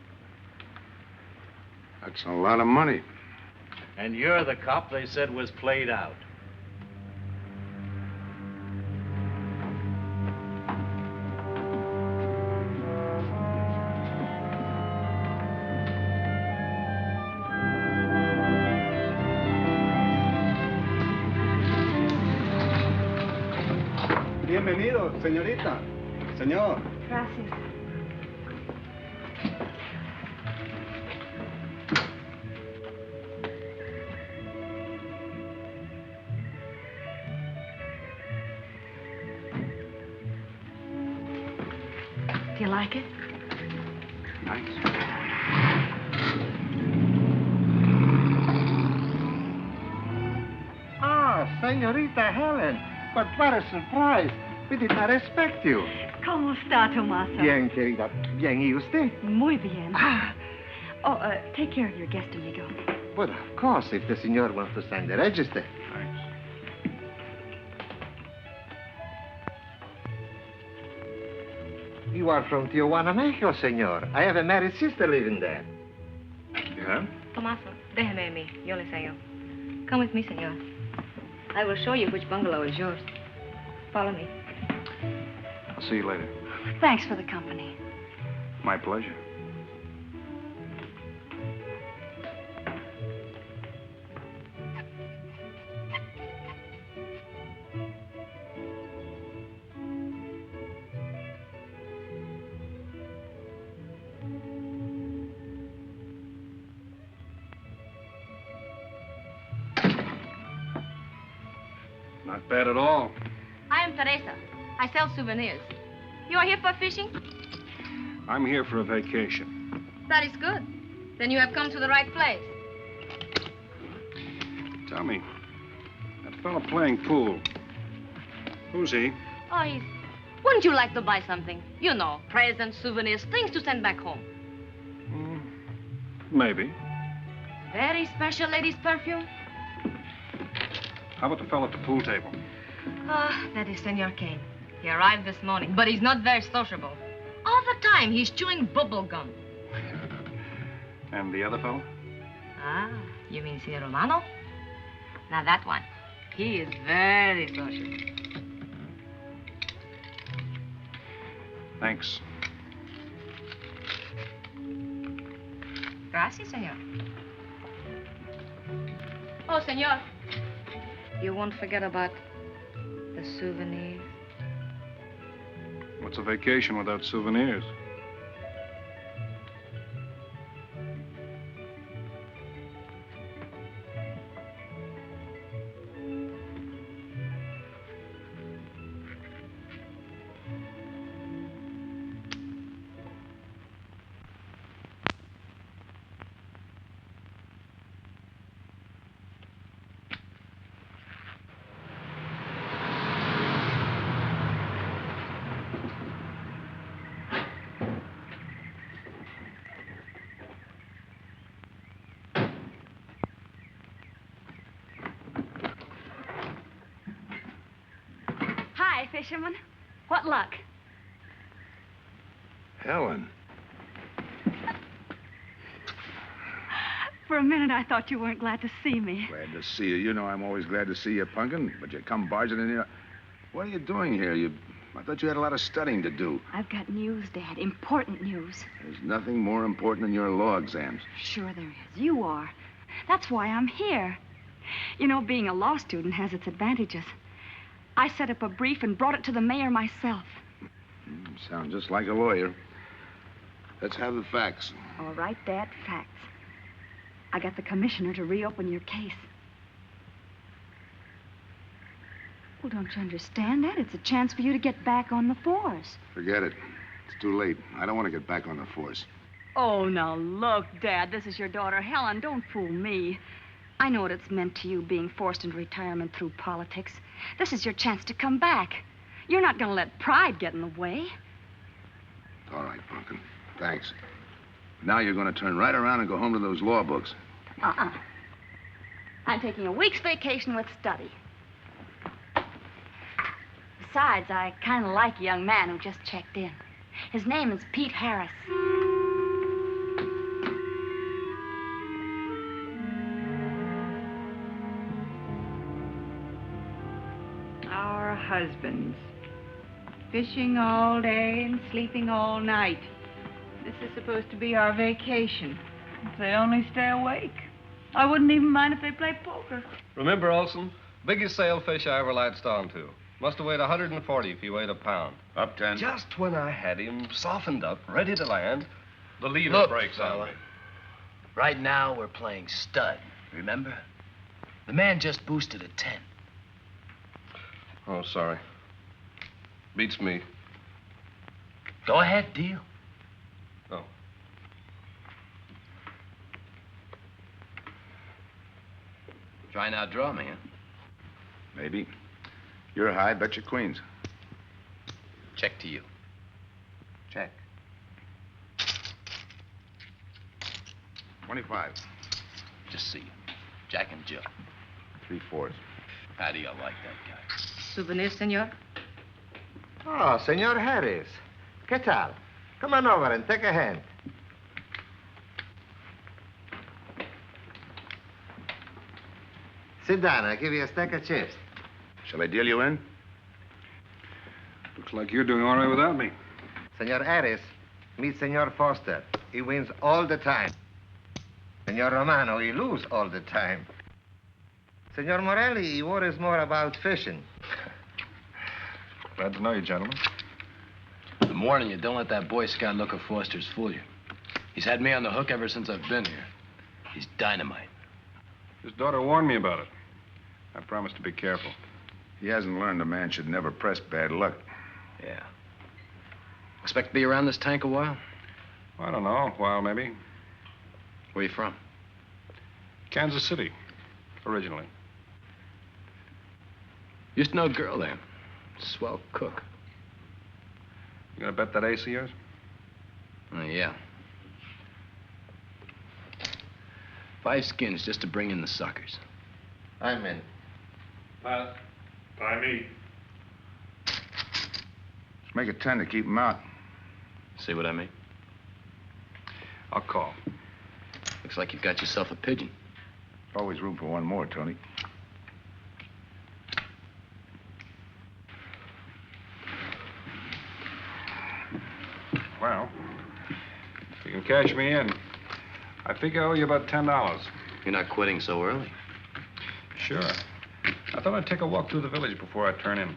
That's a lot of money. And you're the cop they said was played out. Bienvenido, señorita. Señor. Gracias. Do you like it? Nice. Ah, señorita Helen. But what a surprise. We did not expect you. ¿Cómo está, Tomaso? Bien, querida. Bien, ¿y usted? Muy bien. Oh, take care of your guest, amigo. But of course, if the senor wants to sign the register. Thanks. You are from Tijuana, Mexico, senor. I have a married sister living there. Yeah? Tomaso, déjeme a mí. Yo le enseño. Come with me, senor. I will show you which bungalow is yours. Follow me. I'll see you later. Thanks for the company. My pleasure. Not bad at all. I am Teresa. I sell souvenirs. You are here for fishing? I'm here for a vacation. That is good. Then you have come to the right place. Tell me, that fella playing pool, who's he? Oh, he's... Wouldn't you like to buy something? You know, presents, souvenirs, things to send back home. Maybe. Very special ladies' perfume. How about the fella at the pool table? Ah, that is Senor Kane. He arrived this morning, but he's not very sociable. All the time, he's chewing bubble gum. And the other fellow? Ah, you mean Senor Romano? Now, that one. He is very sociable. Thanks. Gracias, senor. Oh, senor. You won't forget about the souvenirs. What's a vacation without souvenirs? Hi, fisherman. What luck? Helen. For a minute, I thought you weren't glad to see me. Glad to see you. You know I'm always glad to see you, Punkin, but you come barging in here. What are you doing here? You I thought you had a lot of studying to do. I've got news, Dad. Important news. There's nothing more important than your law exams. Sure there is. You are. That's why I'm here. You know, being a law student has its advantages. I set up a brief and brought it to the mayor myself. Sound just like a lawyer. Let's have the facts. All right, Dad, facts. I got the commissioner to reopen your case. Well, don't you understand that? It's a chance for you to get back on the force. Forget it. It's too late. I don't want to get back on the force. Oh, now look, Dad, this is your daughter, Helen. Don't fool me. I know what it's meant to you being forced into retirement through politics. This is your chance to come back. You're not going to let pride get in the way. All right, Pumpkin. Thanks. Now you're going to turn right around and go home to those law books. I'm taking a week's vacation with study. Besides, I kind of like a young man who just checked in. His name is Pete Harris. Our husbands. Fishing all day and sleeping all night. This is supposed to be our vacation. If they only stay awake. I wouldn't even mind if they play poker. Remember, Olson, biggest sailfish I ever latched onto. Must have weighed 140 if he weighed a pound. Up 10. Just when I had him softened up, ready to land, the leader Look, breaks on fella. me. Right now, we're playing stud, remember? The man just boosted a 10. Oh, sorry. Beats me. Go ahead, deal. Oh. Try and outdraw me, huh? Maybe. You're high, bet your queens. Check to you. Check. 25. Just see you. Jack and Jill. 3/4. How do you like that guy? Souvenir, senor? Oh, Senor Harris. ¿Qué tal? Come on over and take a hand. Sit down. I'll give you a stack of chips. Shall I deal you in? Looks like you're doing all right without me. Senor Harris, meet Senor Foster. He wins all the time. Senor Romano, he lose all the time. Senor Morelli, he worries more about fishing. Glad to know you, gentlemen. I'm warning you, don't let that Boy Scout look of Foster's fool you. He's had me on the hook ever since I've been here. He's dynamite. His daughter warned me about it. I promised to be careful. He hasn't learned a man should never press bad luck. Yeah. Expect to be around this tank a while? I don't know, a while maybe. Where you from? Kansas City, originally. Used to know a girl there. Swell cook. You gonna bet that ace of yours? Yeah. 5 skins just to bring in the suckers. I'm in. Pass. By me. Let's make it 10 to keep him out. See what I mean? I'll call. Looks like you've got yourself a pigeon. Always room for one more, Tony. Well, if you can cash me in, I think I owe you about $10. You're not quitting so early. Sure. I thought I'd take a walk through the village before I turn in.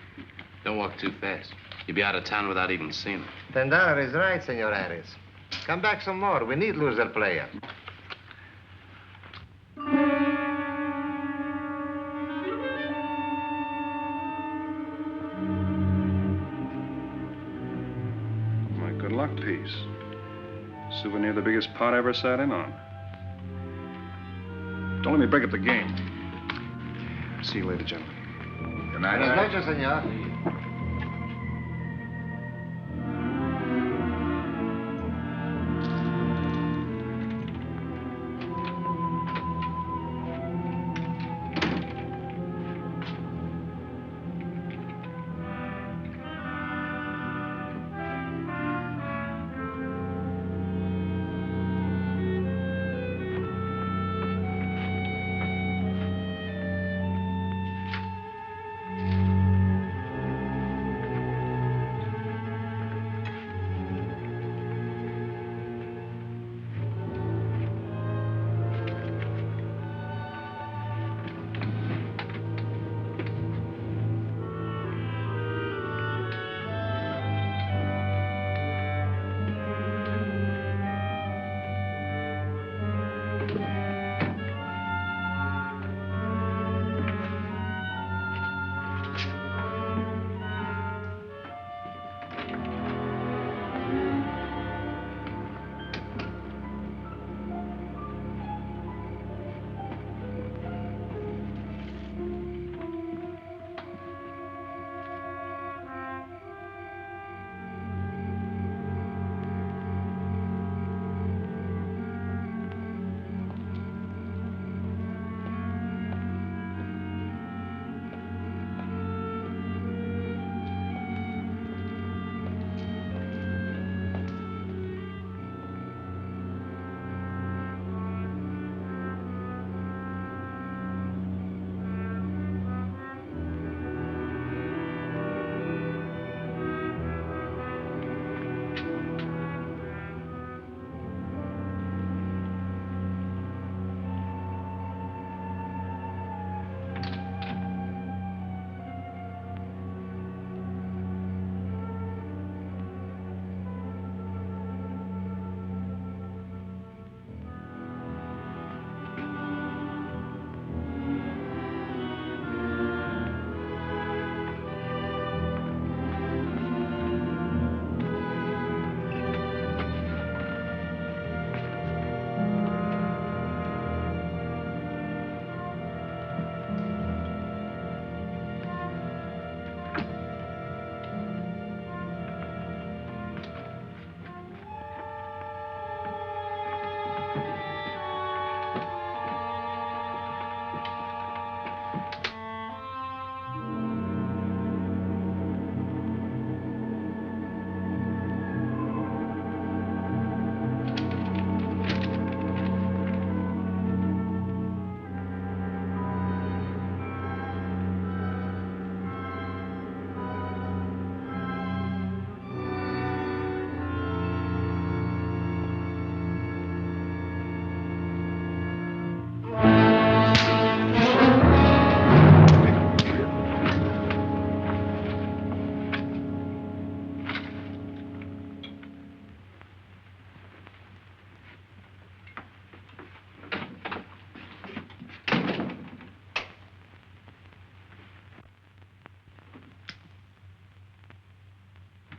Don't walk too fast. You'll be out of town without even seeing it. $10 is right, Senor Harris. Come back some more. We need loser player. My good luck piece. Souvenir the biggest pot I ever sat in on. Don't let me break up the game. See you later, gentlemen. Good night. Buenas noches, senor.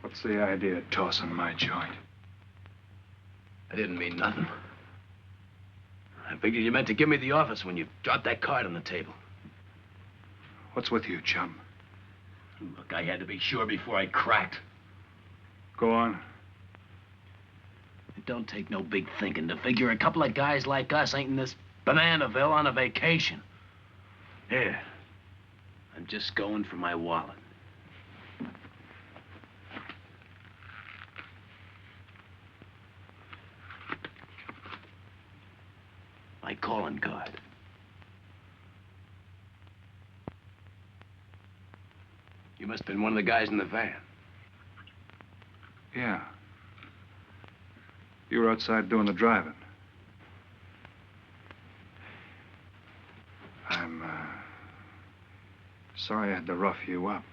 What's the idea of tossing my joint? I didn't mean nothing. I figured you meant to give me the office when you dropped that card on the table. What's with you, chum? Look, I had to be sure before I cracked. Go on. It don't take no big thinking to figure a couple of guys like us ain't in this Bananaville on a vacation. Here, I'm just going for my wallet. My calling card. You must have been one of the guys in the van. Yeah. You were outside doing the driving. I'm, sorry I had to rough you up.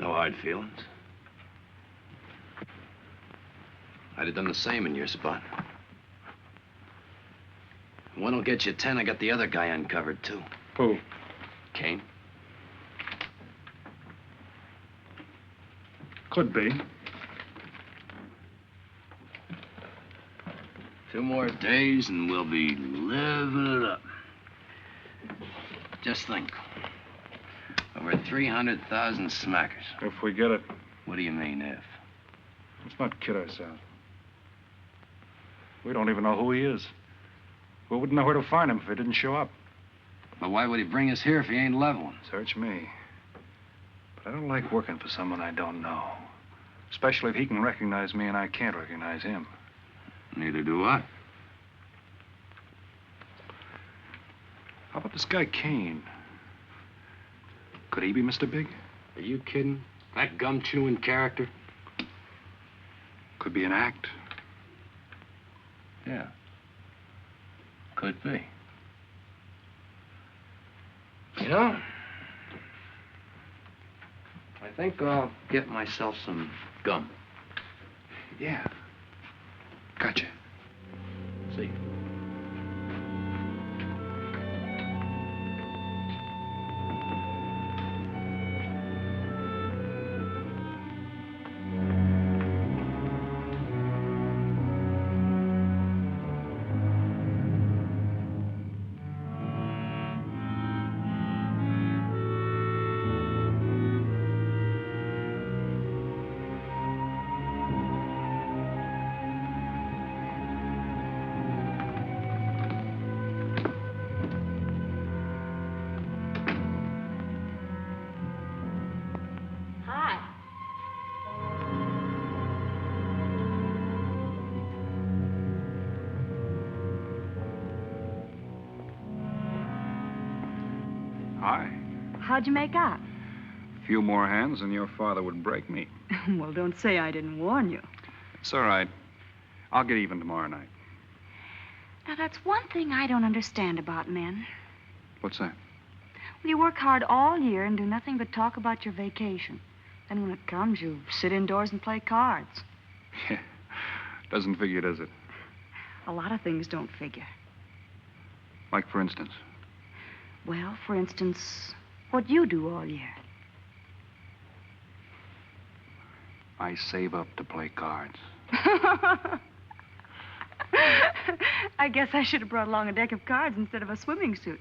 No hard feelings. I'd have done the same in your spot. One will get you 10. I got the other guy uncovered, too. Who? Kane. Could be. 2 more days and we'll be living it up. Just think. Over 300,000 smackers. If we get it. What do you mean, if? Let's not kid ourselves. We don't even know who he is. We wouldn't know where to find him if he didn't show up. But why would he bring us here if he ain't leveling? Search me. But I don't like working for someone I don't know. Especially if he can recognize me and I can't recognize him. Neither do I. How about this guy Kane? Could he be Mr. Big? Are you kidding? That gum-chewing character? Could be an act. Yeah. Could be. You know, I think I'll get myself some gum. Yeah. Gotcha. See. Hi. How'd you make out? A few more hands and your father would break me. Well, don't say I didn't warn you. It's all right. I'll get even tomorrow night. Now, that's one thing I don't understand about men. What's that? Well, you work hard all year and do nothing but talk about your vacation. Then when it comes, you sit indoors and play cards. Yeah. Doesn't figure, does it? A lot of things don't figure. Like, for instance? Well, for instance, what you do all year. I save up to play cards. I guess I should have brought along a deck of cards instead of a swimming suit.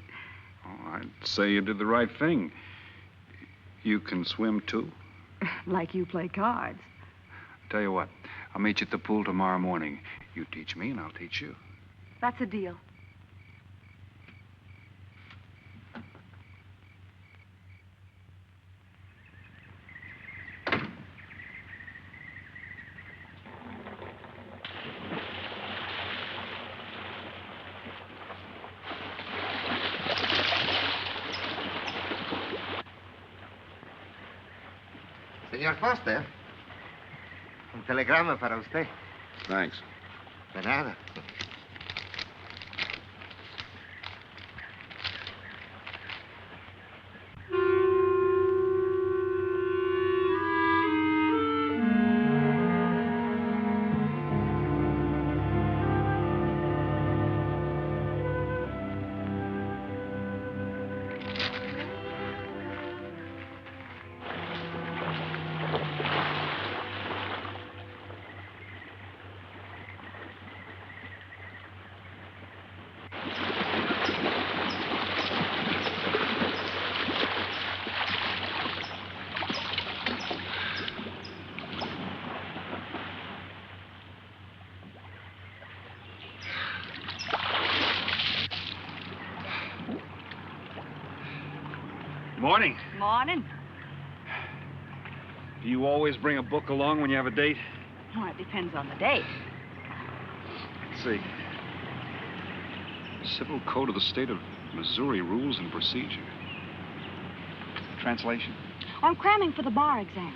Oh, I'd say you did the right thing. You can swim, too? Like you play cards. Tell you what, I'll meet you at the pool tomorrow morning. You teach me and I'll teach you. That's a deal. Señor Foster, un telegrama para usted. Thanks. De nada. Morning. Morning. Do you always bring a book along when you have a date? Well, it depends on the date. Let's see. Civil Code of the State of Missouri Rules and Procedure. Translation. I'm cramming for the bar exams.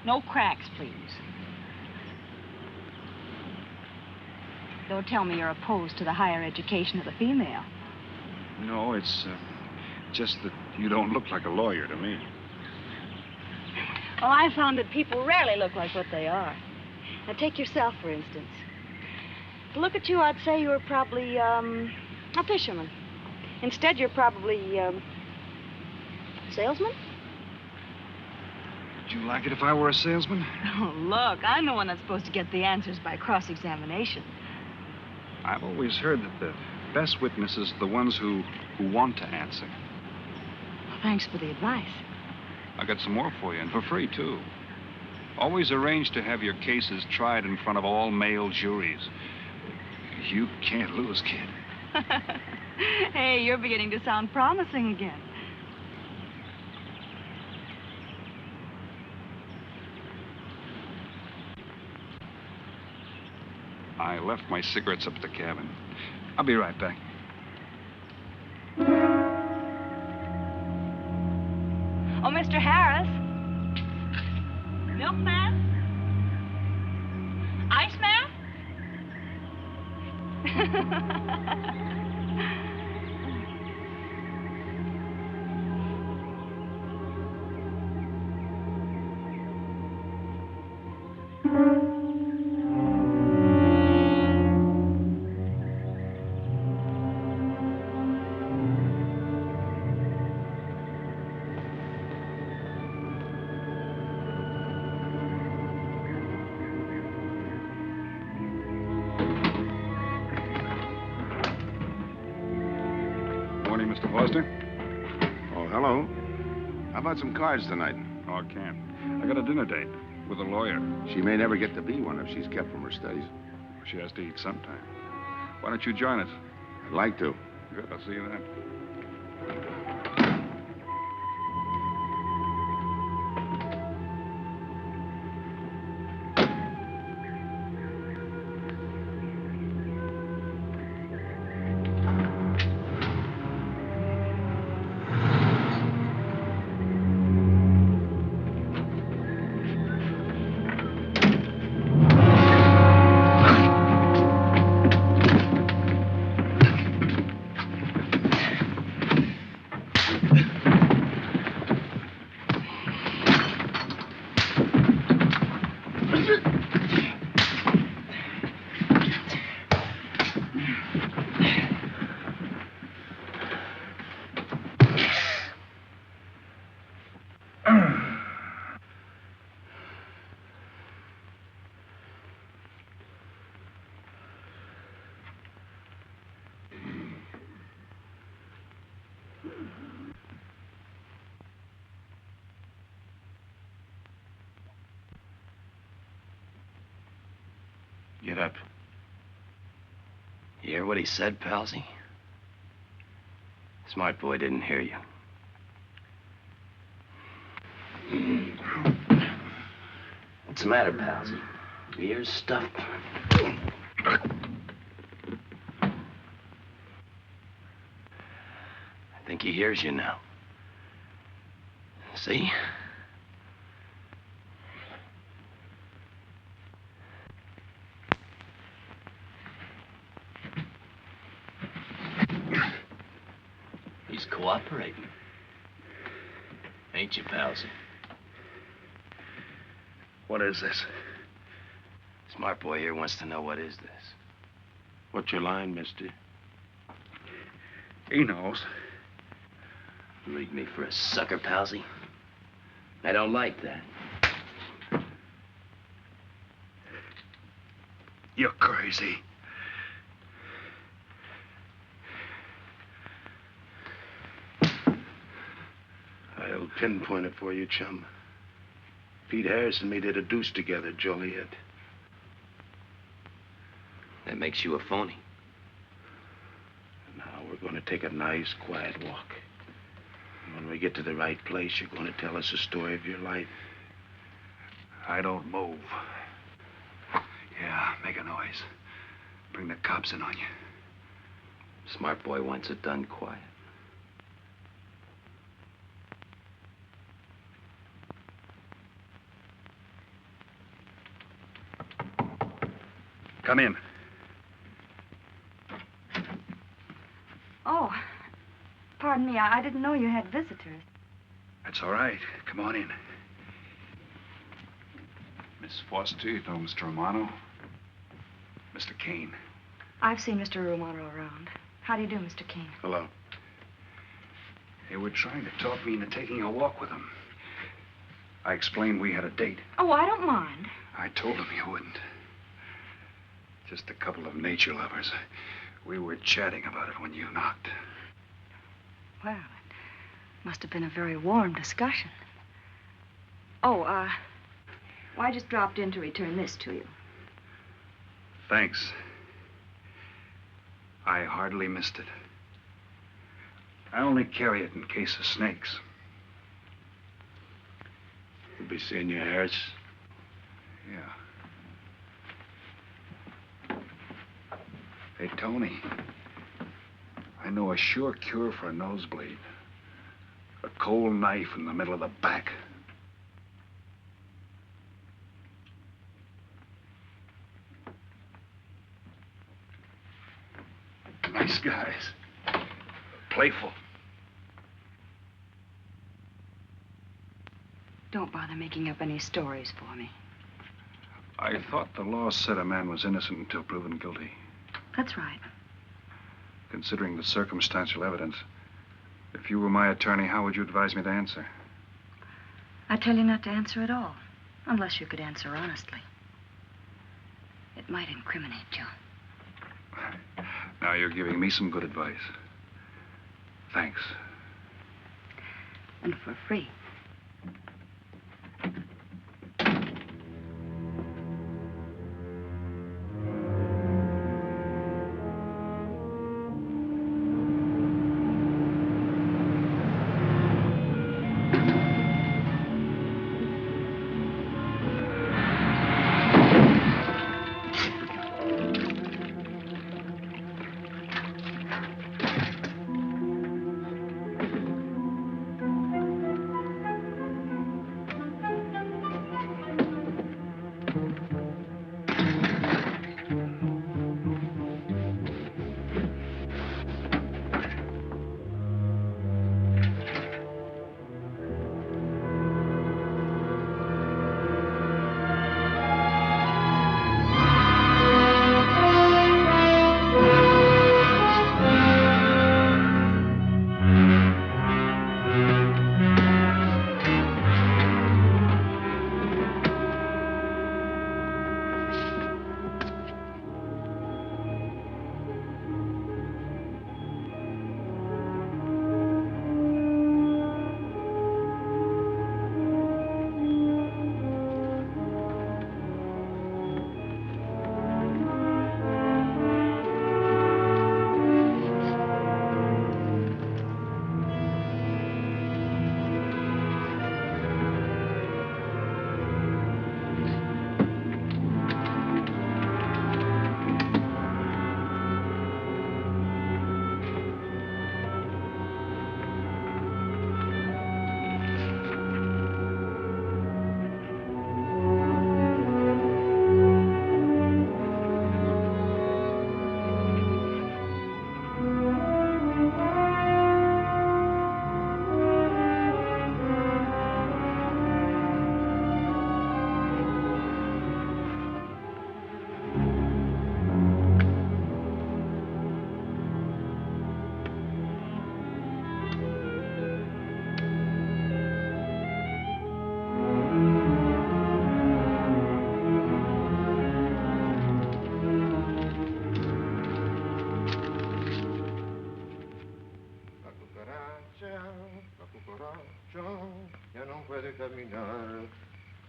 No cracks, please. Don't tell me you're opposed to the higher education of the female. No, it's just that you don't look like a lawyer to me. Well, I found that people rarely look like what they are. Now, take yourself, for instance. To look at you, I'd say you were probably, a fisherman. Instead, you're probably, salesman? Would you like it if I were a salesman? Oh, look, I'm the one that's supposed to get the answers by cross-examination. I've always heard that the best witnesses are the ones who want to answer. Thanks for the advice. I got some more for you, and for free, too. Always arrange to have your cases tried in front of all male juries. You can't lose, kid. Hey, you're beginning to sound promising again. I left my cigarettes up at the cabin. I'll be right back. Oh, Mr. Harris. Milkman? Iceman? Morning, Mr. Foster. Oh, hello. How about some cards tonight? Oh, I can't. I got a dinner date with a lawyer. She may never get to be one if she's kept from her studies. She has to eat sometime. Why don't you join us? I'd like to. Good, I'll see you then. Get up. You hear what he said, Palsy? Smart boy didn't hear you. What's the matter, Palsy? Your ears stuffed? I think he hears you now. See? He's cooperating. Ain't you, Palsy? What is this? Smart boy here wants to know what is this. What's your line, mister? He knows. Leave me for a sucker, Palsy. I don't like that. You're crazy. I'll pinpoint it for you, chum. Pete Harris and me did a deuce together, Joliet. That makes you a phony. Now we're going to take a nice, quiet walk. When we get to the right place, you're going to tell us the story of your life. I don't move. Yeah, make a noise. Bring the cops in on you. Smart boy wants it done quiet. Come in. Oh, pardon me. I didn't know you had visitors. That's all right. Come on in. Miss Foster, you know Mr. Romano? Mr. Kane. I've seen Mr. Romano around. How do you do, Mr. Kane? Hello. They were trying to talk me into taking a walk with him. I explained we had a date. Oh, I don't mind. I told him you wouldn't. Just a couple of nature lovers. We were chatting about it when you knocked. Well, it must have been a very warm discussion. Oh, well, I just dropped in to return this to you. Thanks. I hardly missed it. I only carry it in case of snakes. You'll be seeing your heirs. Yeah. Hey, Tony. I know a sure cure for a nosebleed. A cold knife in the middle of the back. Nice guys. Playful. Don't bother making up any stories for me. I thought the law said a man was innocent until proven guilty. That's right. Considering the circumstantial evidence, if you were my attorney, how would you advise me to answer? I tell you not to answer at all, unless you could answer honestly. It might incriminate you. Now you're giving me some good advice. Thanks. And for free.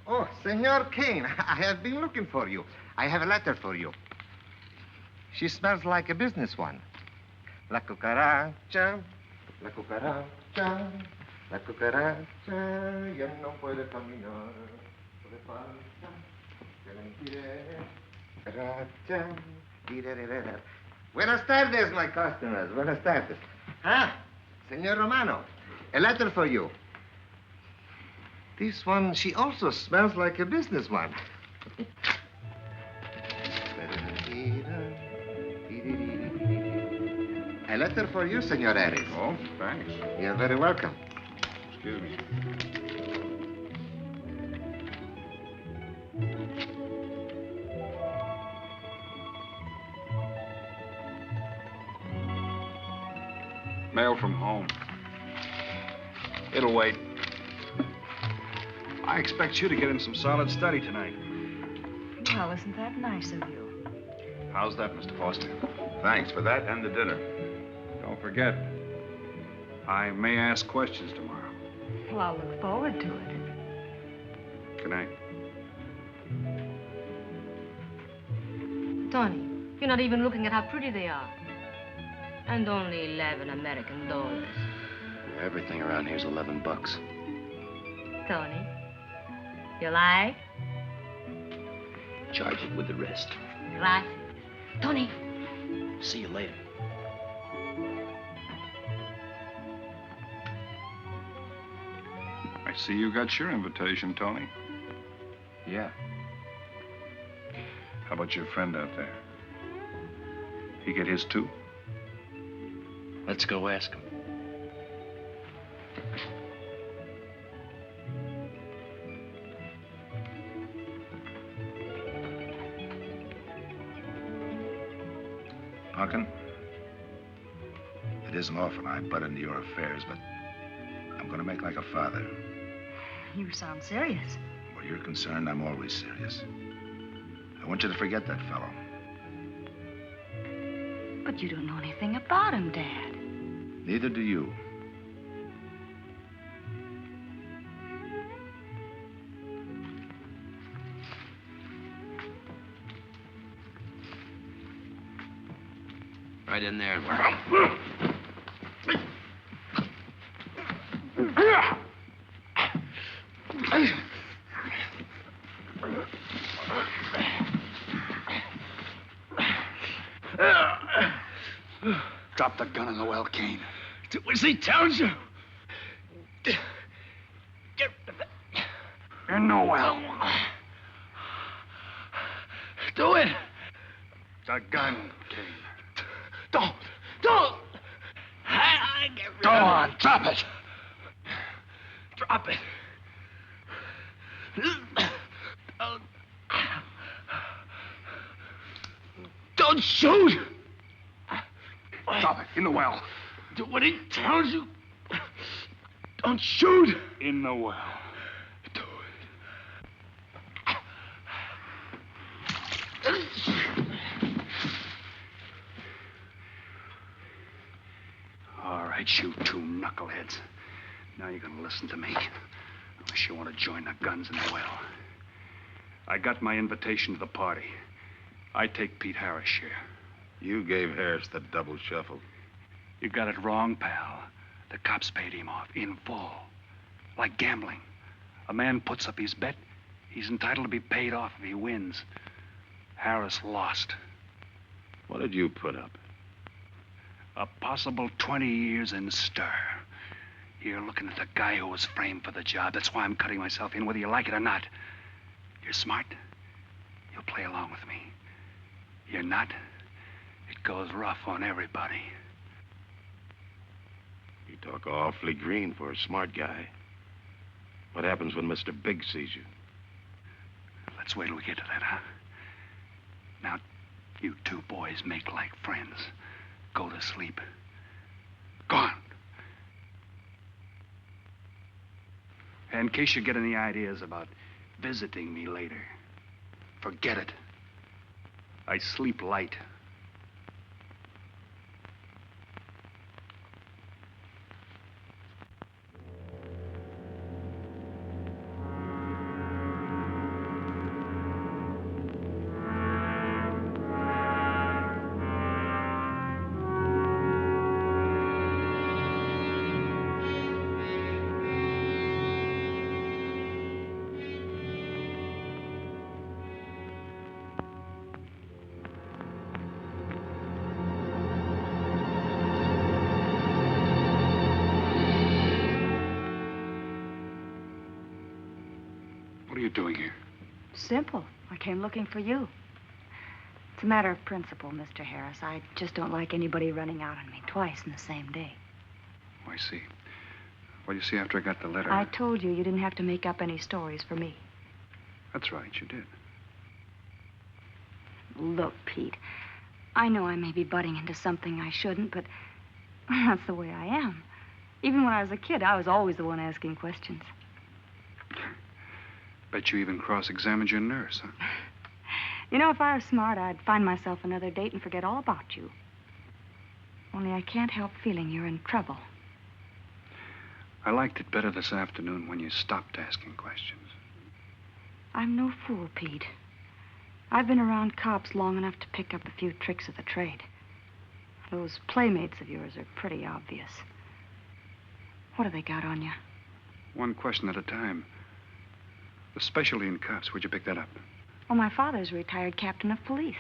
Oh, Senor Kane, I have been looking for you. I have a letter for you. She smells like a business one. La cucaracha, la cucaracha. La cucaracha ya no puede caminar. Le falta que le impide. Cucaracha. Dirererera. Buenas tardes, my customers. Buenas tardes. Ah, Senor Romano, a letter for you. This one, she also smells like a businessman. A letter for you, Senor Harris. Oh, thanks. You're very welcome. Excuse me. Mail from home. It'll wait. I expect you to get in some solid study tonight. Well, isn't that nice of you? How's that, Mr. Foster? Thanks for that and the dinner. Don't forget, I may ask questions tomorrow. Well, I'll look forward to it. Good night. Tony, you're not even looking at how pretty they are. And only 11 American dollars. Everything around here's $11. Tony, you like? Charge it with the rest. Gracias. Tony. See you later. I see you got your invitation, Tony. Yeah. How about your friend out there? He get his too? Let's go ask him. Punkin, it isn't often I butt into your affairs, but I'm going to make like a father. You sound serious. Where you're concerned, I'm always serious. I want you to forget that fellow. But you don't know anything about him, Dad. Neither do you. Right in there. Drop the gun in the well, Kane. Was he tells you? In the well. Do it. The gun, Kane. Don't. Go on, drop it. Drop it. Don't shoot. Drop it, in the well. Do what he tells you. Don't shoot. In the well. Do All right, you two knuckleheads. Now you're gonna listen to me. Unless you want to join the guns in the well. I got my invitation to the party. I take Pete Harris' share. You gave Harris the double shuffle. You got it wrong, pal. The cops paid him off in full. Like gambling. A man puts up his bet, he's entitled to be paid off if he wins. Harris lost. What did you put up? A possible 20 years in stir. You're looking at the guy who was framed for the job. That's why I'm cutting myself in, whether you like it or not. You're smart. You'll play along with me. You're not. It goes rough on everybody. You talk awfully green for a smart guy. What happens when Mr. Big sees you? Let's wait till we get to that, huh? Now, you two boys make like friends. Go to sleep. Go on. In case you get any ideas about visiting me later, forget it. I sleep light. What are you doing here? Simple. I came looking for you. It's a matter of principle, Mr. Harris. I just don't like anybody running out on me twice in the same day. Oh, I see. Well, you see, after I got the letter... I told you didn't have to make up any stories for me. That's right, you did. Look, Pete, I know I may be butting into something I shouldn't, but that's the way I am. Even when I was a kid, I was always the one asking questions. Bet you even cross-examined your nurse, huh? You know, if I was smart, I'd find myself another date and forget all about you. Only I can't help feeling you're in trouble. I liked it better this afternoon when you stopped asking questions. I'm no fool, Pete. I've been around cops long enough to pick up a few tricks of the trade. Those playmates of yours are pretty obvious. What have they got on you? One question at a time. The specialty in cops, where'd you pick that up? Well, my father's a retired captain of police.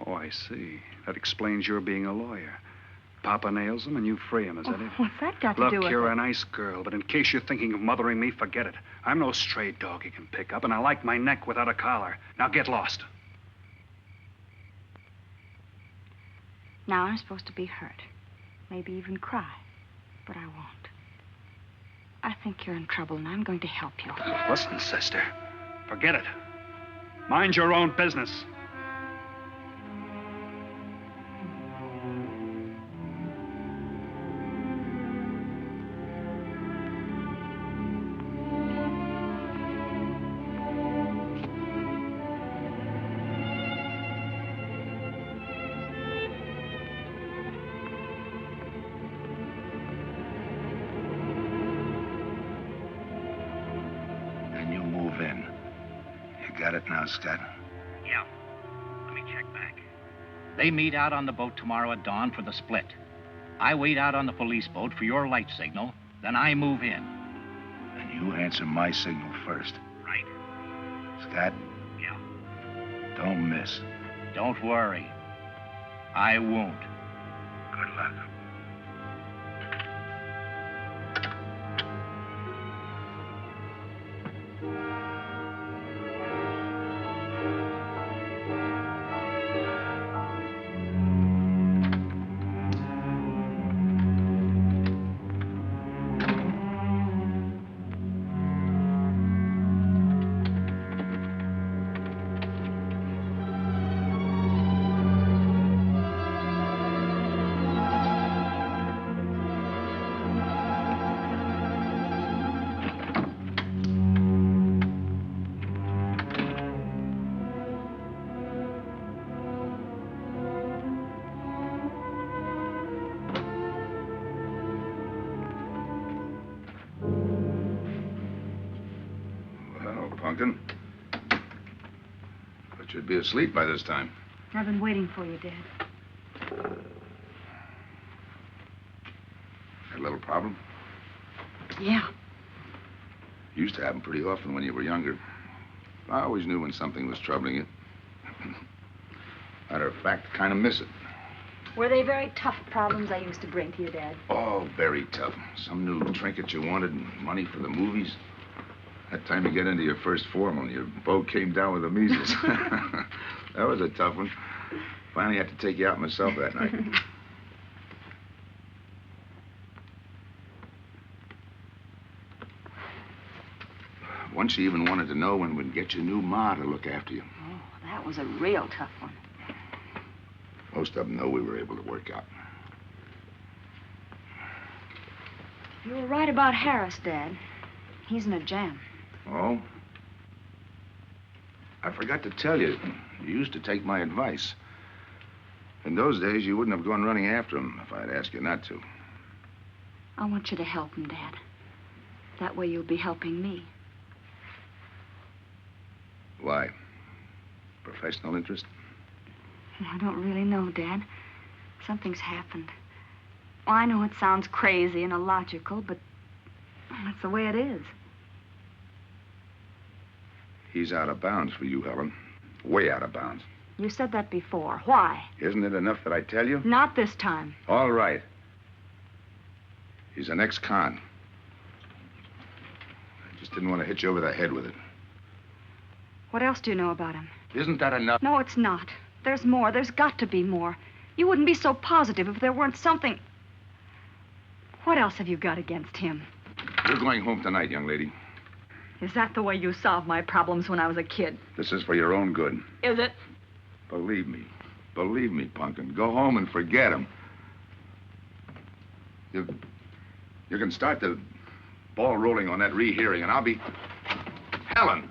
Oh, I see. That explains your being a lawyer. Papa nails them and you free him, is that it? What's that got to do with Look, you're it? a nice girl, but in case you're thinking of mothering me, forget it. I'm no stray dog you can pick up, and I like my neck without a collar. Now get lost. Now I'm supposed to be hurt. Maybe even cry. But I won't. I think you're in trouble, and I'm going to help you. Listen, sister. Forget it. Mind your own business. And you move in. You got it now, Scott? Yeah. Let me check back. They meet out on the boat tomorrow at dawn for the split. I wait out on the police boat for your light signal, then I move in. And you answer my signal first. Right. Scott? Yeah. Don't miss. Don't worry. I won't. Good luck. Pumpkin. But you'd be asleep by this time. I've been waiting for you, Dad. Had a little problem? Yeah. Used to happen pretty often when you were younger. I always knew when something was troubling you. Matter of fact, kind of miss it. Were they very tough problems I used to bring to you, Dad? Oh, very tough. Some new trinket you wanted and money for the movies. That time you get into your first formal, your boat came down with the measles. That was a tough one. Finally had to take you out myself that night. Once you even wanted to know when we'd get your new ma to look after you. Oh, that was a real tough one. Most of them know we were able to work out. You were right about Harris, Dad. He's in a jam. Oh? I forgot to tell you. You used to take my advice. In those days, you wouldn't have gone running after him if I'd asked you not to. I want you to help him, Dad. That way you'll be helping me. Why? Professional interest? I don't really know, Dad. Something's happened. Well, I know it sounds crazy and illogical, but that's the way it is. He's out of bounds for you, Helen. Way out of bounds. You said that before. Why? Isn't it enough that I tell you? Not this time. All right. He's an ex-con. I just didn't want to hit you over the head with it. What else do you know about him? Isn't that enough? No, it's not. There's more. There's got to be more. You wouldn't be so positive if there weren't something. What else have you got against him? You're going home tonight, young lady. Is that the way you solved my problems when I was a kid? This is for your own good. Is it? Believe me. Believe me, Punkin. Go home and forget him. You can start the ball rolling on that rehearing, and I'll be... Helen!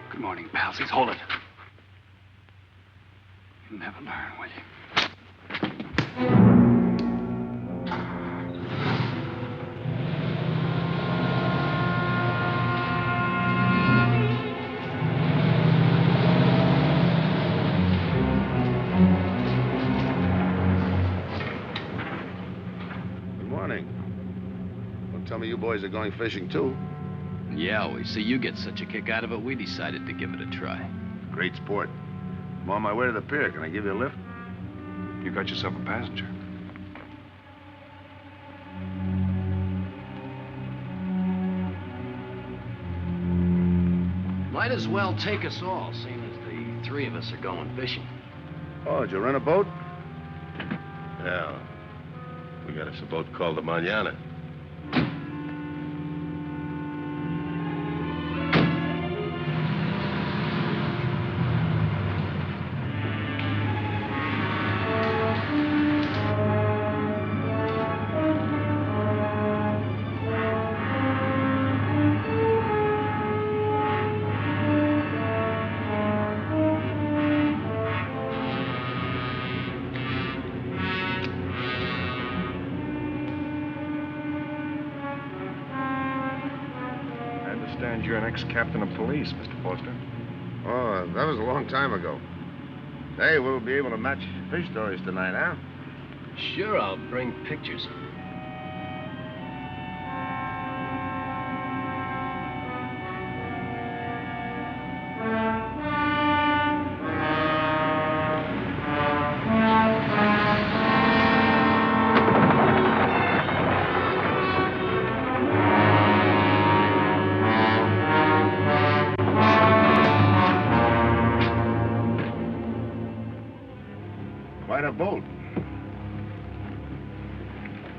Good morning, palsies. Hold it. You'll never learn, will you? Good morning. Don't tell me you boys are going fishing, too. Yeah, we see you get such a kick out of it, we decided to give it a try. Great sport. I'm on my way to the pier. Can I give you a lift? You got yourself a passenger. Might as well take us all, seeing as the three of us are going fishing. Oh, did you rent a boat? Yeah. We got us a boat called the Mañana. You're an ex-captain of police, Mr. Foster. Oh, that was a long time ago. Hey, we'll be able to match fish stories tonight, huh? Sure, I'll bring pictures. Quite a boat.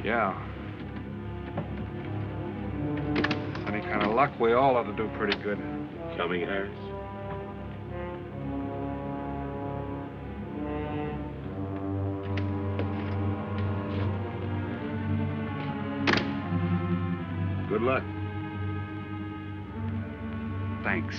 Yeah. Any kind of luck, we all ought to do pretty good. Coming, Harris? Good luck. Thanks.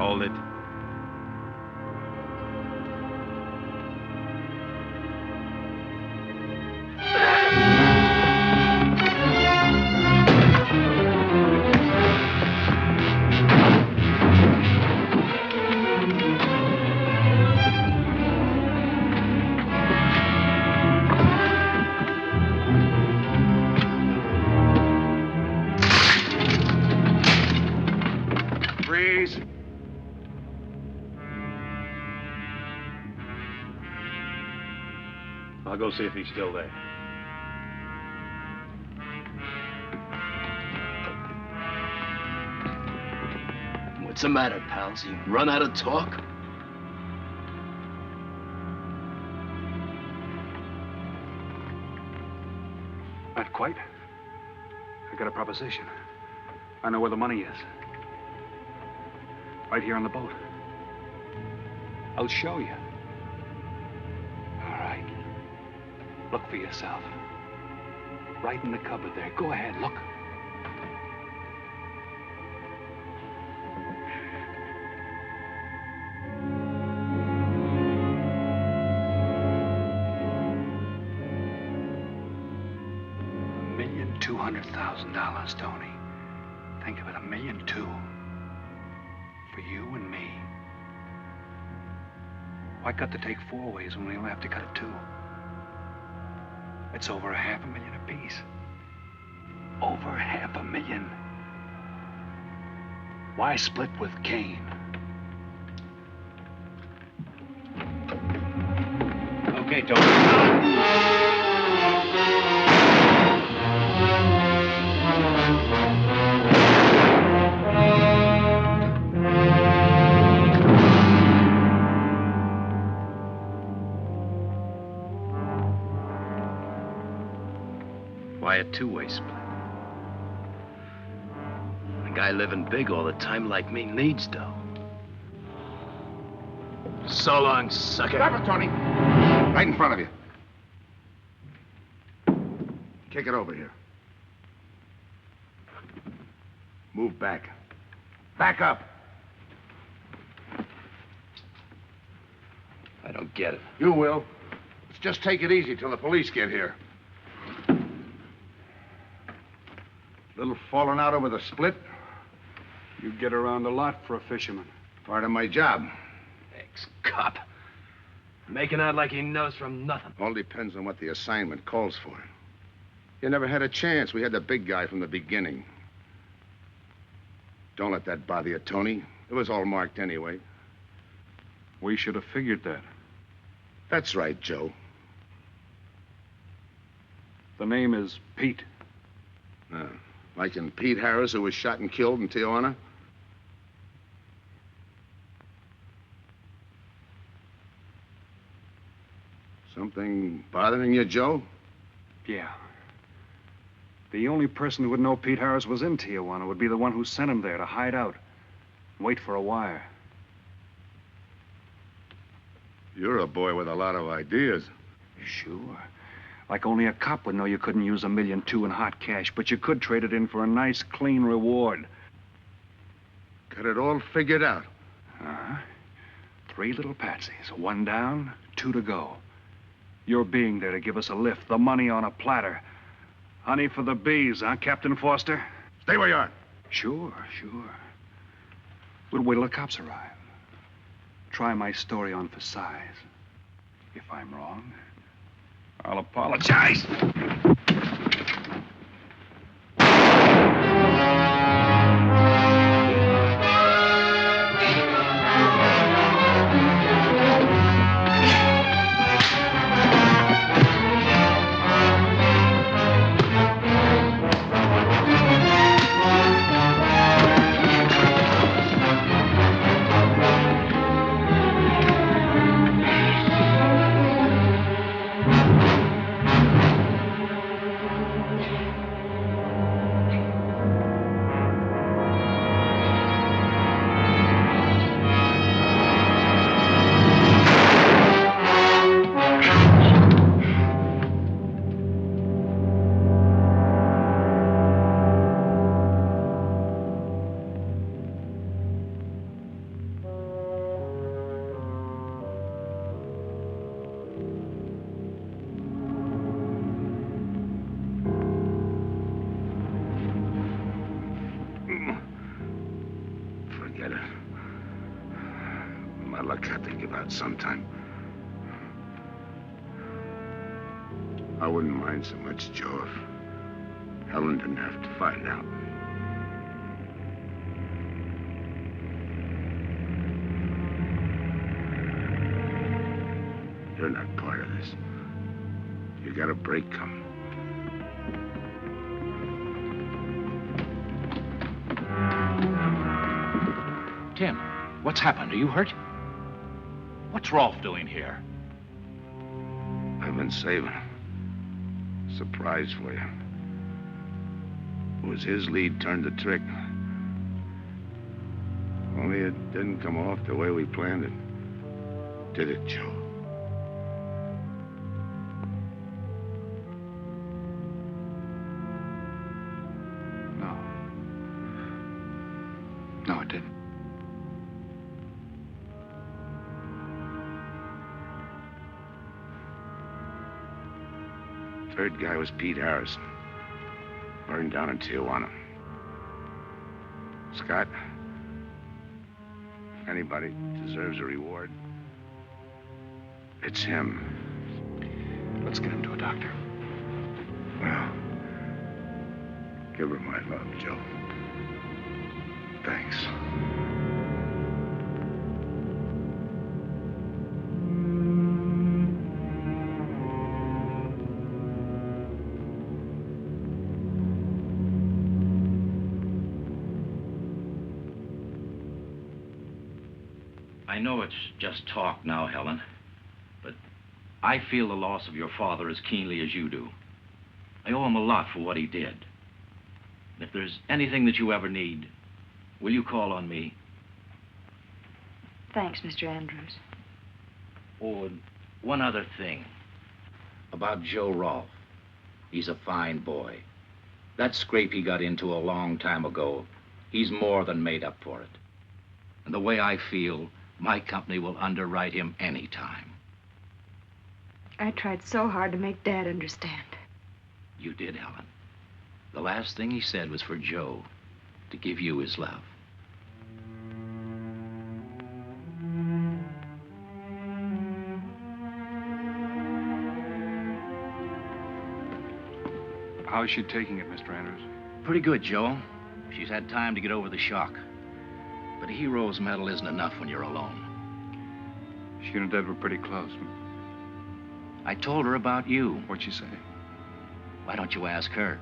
hold it. Freeze. I'll go see if he's still there. What's the matter, pals? You run out of talk? Not quite. I got a proposition. I know where the money is. Right here on the boat. I'll show you. All right. Look for yourself. Right in the cupboard there. Go ahead, look. $1,200,000, Tony. Think of it, $1.2 million. For you and me. Why cut the take 4 ways when we only have to cut it 2? It's over $500,000 apiece. Over $500,000. Why split with Kane? Okay, Tony. Why a two-way split? A guy living big all the time like me needs dough. So long, sucker. Stop it, Tony. Right in front of you. Kick it over here. Move back. Back up. I don't get it. You will. Let's just take it easy till the police get here. Little falling out over the split. You get around a lot for a fisherman. Part of my job. Ex-cop. Making out like he knows from nothing. All depends on what the assignment calls for. You never had a chance. We had the big guy from the beginning. Don't let that bother you, Tony. It was all marked anyway. We should have figured that. That's right, Joe. The name is Pete. Like in Pete Harris, who was shot and killed in Tijuana? Something bothering you, Joe? Yeah. The only person who would know Pete Harris was in Tijuana would be the one who sent him there to hide out. Wait for a wire. You're a boy with a lot of ideas. Sure. Like only a cop would know you couldn't use $1.2 million in hot cash, but you could trade it in for a nice, clean reward. Got it all figured out. 3 little patsies. 1 down, 2 to go. Your being there to give us a lift, the money on a platter. Honey for the bees, huh, Captain Foster? Stay where you are. Sure. We'll wait till the cops arrive. Try my story on for size. If I'm wrong, I'll apologize. luck had to give out sometime. I wouldn't mind so much, Joe, if Helen didn't have to find out. You're not part of this. You got a break coming. Tim, what's happened? Are you hurt? What's Rolfe doing here? I've been saving a surprise for you. It was his lead turned the trick. Only it didn't come off the way we planned it. Did it, Joe? No, it didn't. Third guy was Pete Harrison. Burned down in Tijuana. Scott, if anybody deserves a reward, it's him. Let's get him to a doctor. Well, give her my love, Joe. Thanks. I know it's just talk now, Helen, but I feel the loss of your father as keenly as you do. I owe him a lot for what he did. And if there's anything that you ever need, will you call on me? Thanks, Mr. Andrews. Oh, and one other thing. About Joe Rolfe. He's a fine boy. That scrape he got into a long time ago, he's more than made up for it. And the way I feel, my company will underwrite him any time. I tried so hard to make Dad understand. You did, Helen. The last thing he said was for Joe to give you his love. How is she taking it, Mr. Andrews? Pretty good, Joe. She's had time to get over the shock. But a hero's medal isn't enough when you're alone. She and her dad were pretty close. I told her about you. What'd she say? Why don't you ask her?